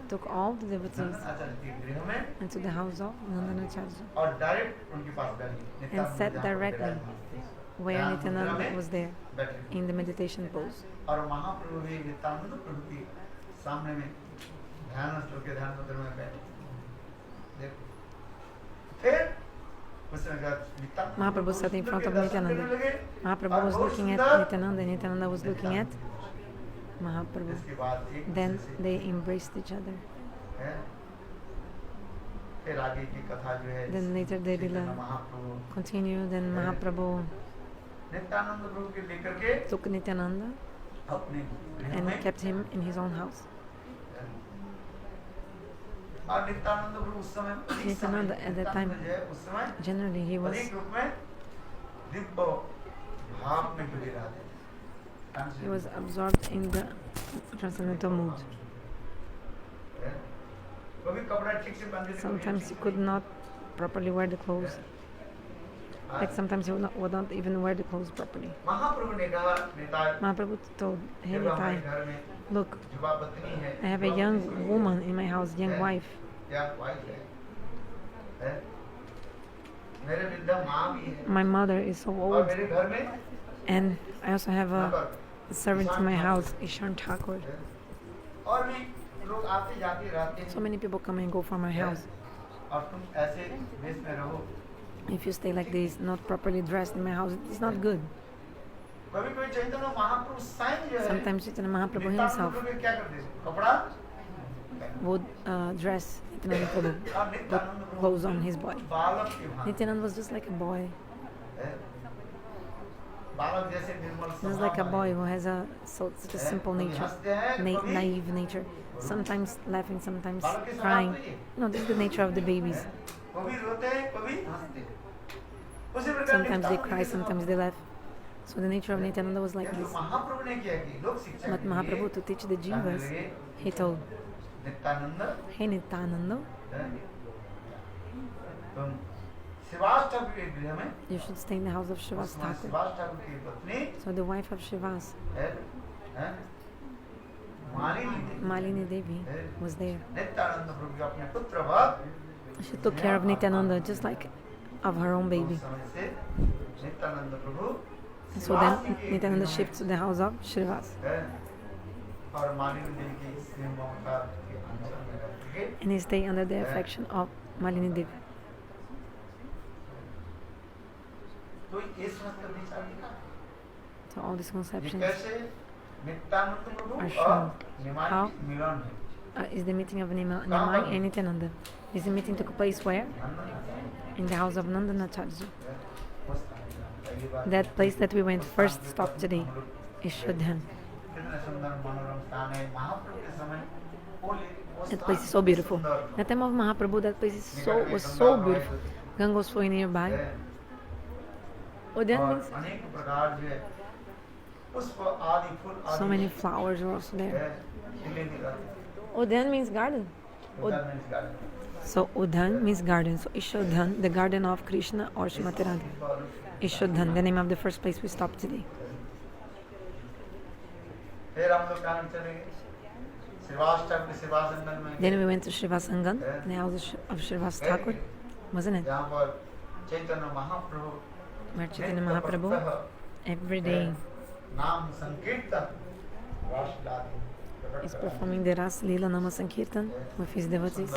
Took all the devotees आचार्य के गृह में into the house of Nandanacharya और डायरेक्ट उनके पास बैठ and sat directly where Nityananda was there in the meditation pose. और महाप्रभु भी नित्यानंद प्रभु के सामने में ध्यान के ध्यान मुद्रा में बैठे। देखो फिर Mahaprabhu sat in front of Nityananda. Mahaprabhu was looking at Nityananda, and Nityananda was looking at Mahaprabhu. Then they embraced each other. Then later they will continue. Then Mahaprabhu took Nityananda and kept him in his own house. Nityananda at that time, generally he was absorbed in the transcendental mood. Sometimes he could not properly wear the clothes. Like sometimes he would not even wear the clothes properly. Mahaprabhu told, "Hey Nitai, look, I have a young woman in my house, young wife. My mother is so old, and I also have a servant in my house, Ishan Thakur. So many people come and go from my house. If you stay like this, not properly dressed in my house, it's not good." Sometimes Chaitanya Mahaprabhu himself would dress Nityananda Prabhu, put clothes on his body. Nityananda was just like a boy. He was like a boy who has such a simple nature, naive nature. Sometimes laughing, sometimes crying. No, this is the nature of the babies. Sometimes they cry, sometimes they laugh. So the nature of Nityananda was like this. But Mahaprabhu, to teach the jivas, he told, "Hey Nityananda, you should stay in the house of Shivas Thakur." So the wife of Shivas, Malini Devi, was there. She took care of Nityananda just like of her own baby. So then Nityananda shifts to the house of Shivas. And he stayed under the affection of Malini Devi. So all these conceptions are shown. How is the meeting of Nimai and Nityananda? Is the meeting took place where? In the house of Nandanacharya. That place that we went first stop today is Shodhan. That place is so beautiful. At the time of Mahaprabhu, that place was so beautiful. Ganga was flowing nearby. Udyan means so many flowers were also there. Udyan means garden. So Udhan means garden. So Ishodhan, the garden of Krishna or Srimati Radha. Ishodhan, the name of the first place we stopped today. Then we went to Shivasangan, the house of Shivas Thakur, wasn't it? Where Chaitanya Mahaprabhu every day is performing the Ras Leela nama-sankirtana with his devotees.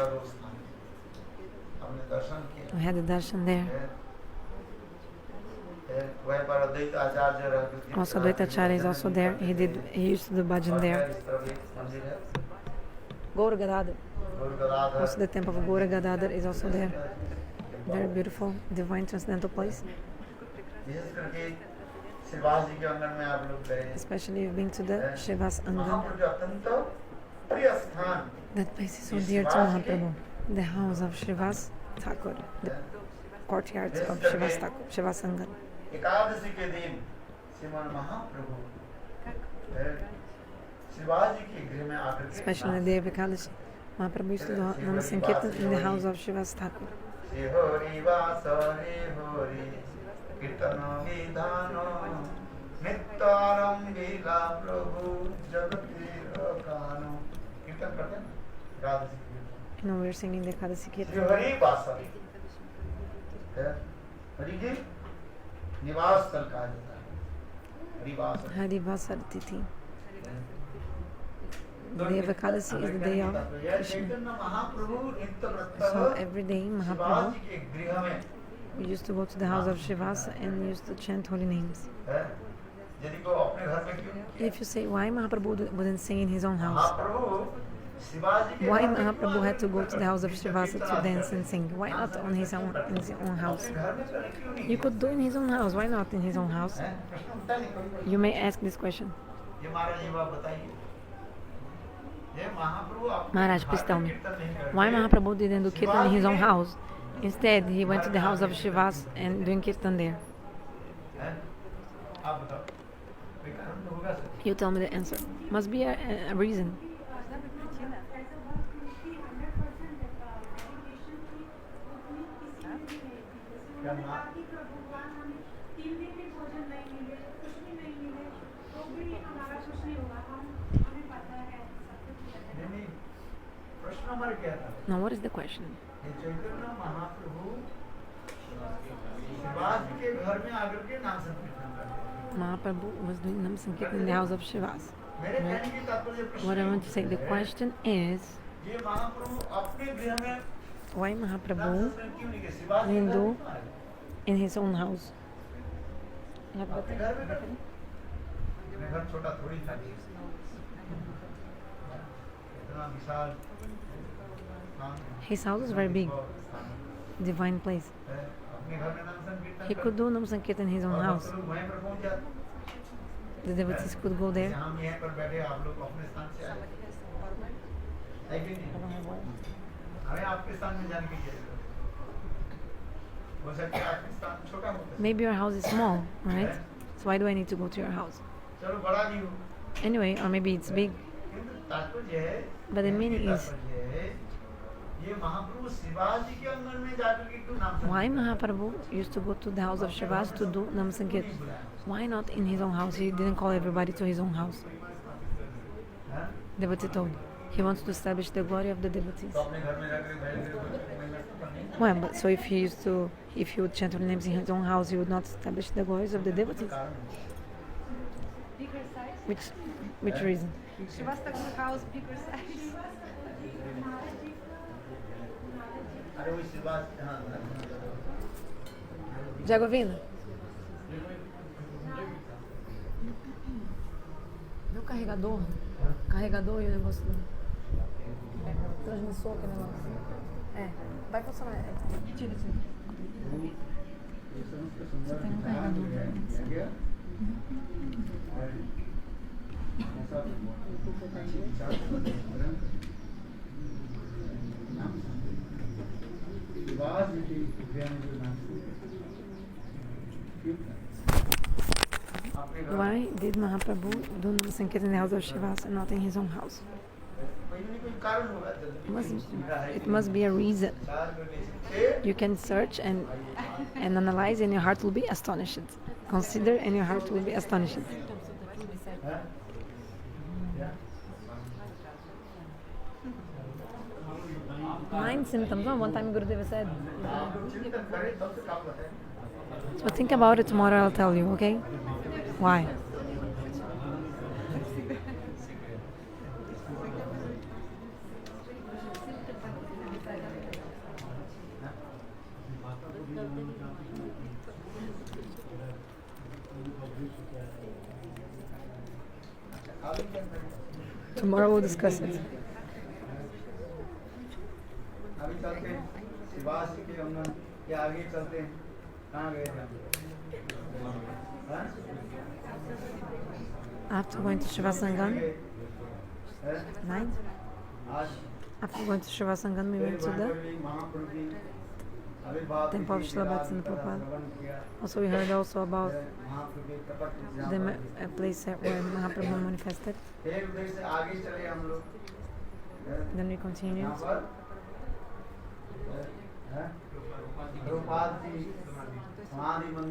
We had the darshan there. Also Dvaitacharya is also there. He used to do bhajan there. Gaur Gadadhar. Also the temple of Gaur Gadadhar is also there. Very beautiful, divine, transcendental place. Especially being to the Shivas Angan. That place is so dear to Mahaprabhu. The house of Shivas Thakur, the courtyard of Shivas Thakur, Shivas Angan. Especially on the day of Ekadashi, Mahaprabhu used to do nama-sankirtana in the house of Shivas Thakur. कीर्तन विधान नित्यारम लीला प्रभु जगते रकानो। कीर्तन करते हैं राधा कीर्तन। No, we're singing the Kadasi Shri Kirtan. Hari वासा हरि के निवास स्थल कहा जाता है। Harivas Harivasar Tithi. The day of Ekadasi is the day of Krishna. So every day Mahaprabhu used to go to the house of Shivasa and used to chant holy names. If you say why Mahaprabhu wouldn't sing in his own house, why Mahaprabhu had to go to the house of Shivasa to dance and sing? Why not in his own house? You could do in his own house. Why not in his own house? You may ask this question. Maharaj, please tell me, why Mahaprabhu didn't do Kirtan in his own house? Instead, he went to the house of Shivas and doing Kirtan there. You tell me the answer. Must be a reason. Now, what is the question? Mahaprabhu was doing nama-sankirtana in the house of Shivas. Right? What I want to say, the question is, why Mahaprabhu didn't do in his own house? His house is very big, divine place. He could do nama-sankirtan in his own house. The devotees could go there. Maybe your house is small, right? So why do I need to go to your house? Anyway, or maybe it's big. But the meaning is, why Mahaprabhu used to go to the house of Shivas to do nama-sankirtan? Why not in his own house? He didn't call everybody to his own house. Devotee told, he wants to establish the glory of the devotees. Well, but so if he would chant holy names in his own house, he would not establish the glories of the devotees. Which reason? Shivastaka's house, bigger size. Jagovina. Meu carregador. Carregador e o negócio do transmissor, que negócio. Vai funcionar. Tira isso. Você tem um carregador. Why did Mahaprabhu do nama-sankirtan in the house of Shivas and not in his own house? It must be a reason. You can search and analyze, and your heart will be astonished. Consider, and your heart will be astonished. 9 symptoms. One time Gurudeva said. So think about it tomorrow. I'll tell you. Okay? Why? Tomorrow we'll discuss it. After going to Shivasangan, 9. After going to Shivasangan, we went to the temple of Srila Bhaktivinoda Prabhupada. Also, we heard also about a place where Mahaprabhu manifested. Then we continued.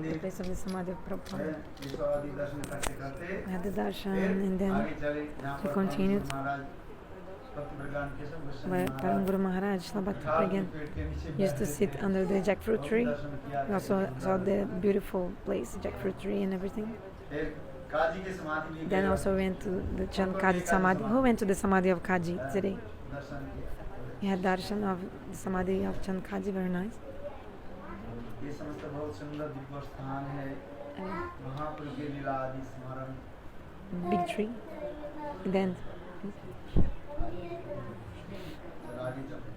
the place of the Samadhi of Prabhupada. विश्वादि दर्शन करते करते We had the darshan and then आगे चले we continued महाराज भक्त प्रज्ञान के सब where Param Guru Maharaj Bhakti Pragyan used to sit under the jackfruit tree. We also saw the beautiful place, jackfruit tree and everything. काजी के समाधि में Then also went to the Chand Kaji Samadhi. Who went to the Samadhi of Kaji today? दर्शन किया We had darshan of the Samadhi of Chand Kaji, very nice. ये समस्त बहुत सुंदर दिव्य स्थान है महाप्रभु के लीला आदि स्मरण Big tree. Then आगे चले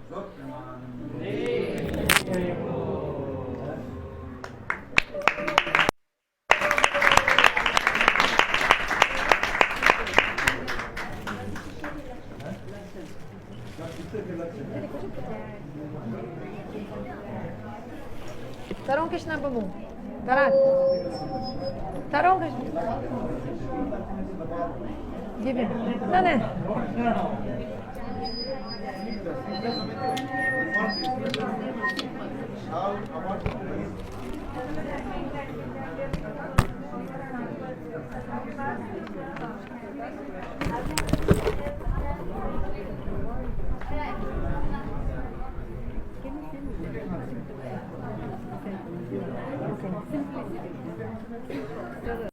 Tarong Krishna Babu. Taran. Tarong Krishna. Give him. No, no. Okay.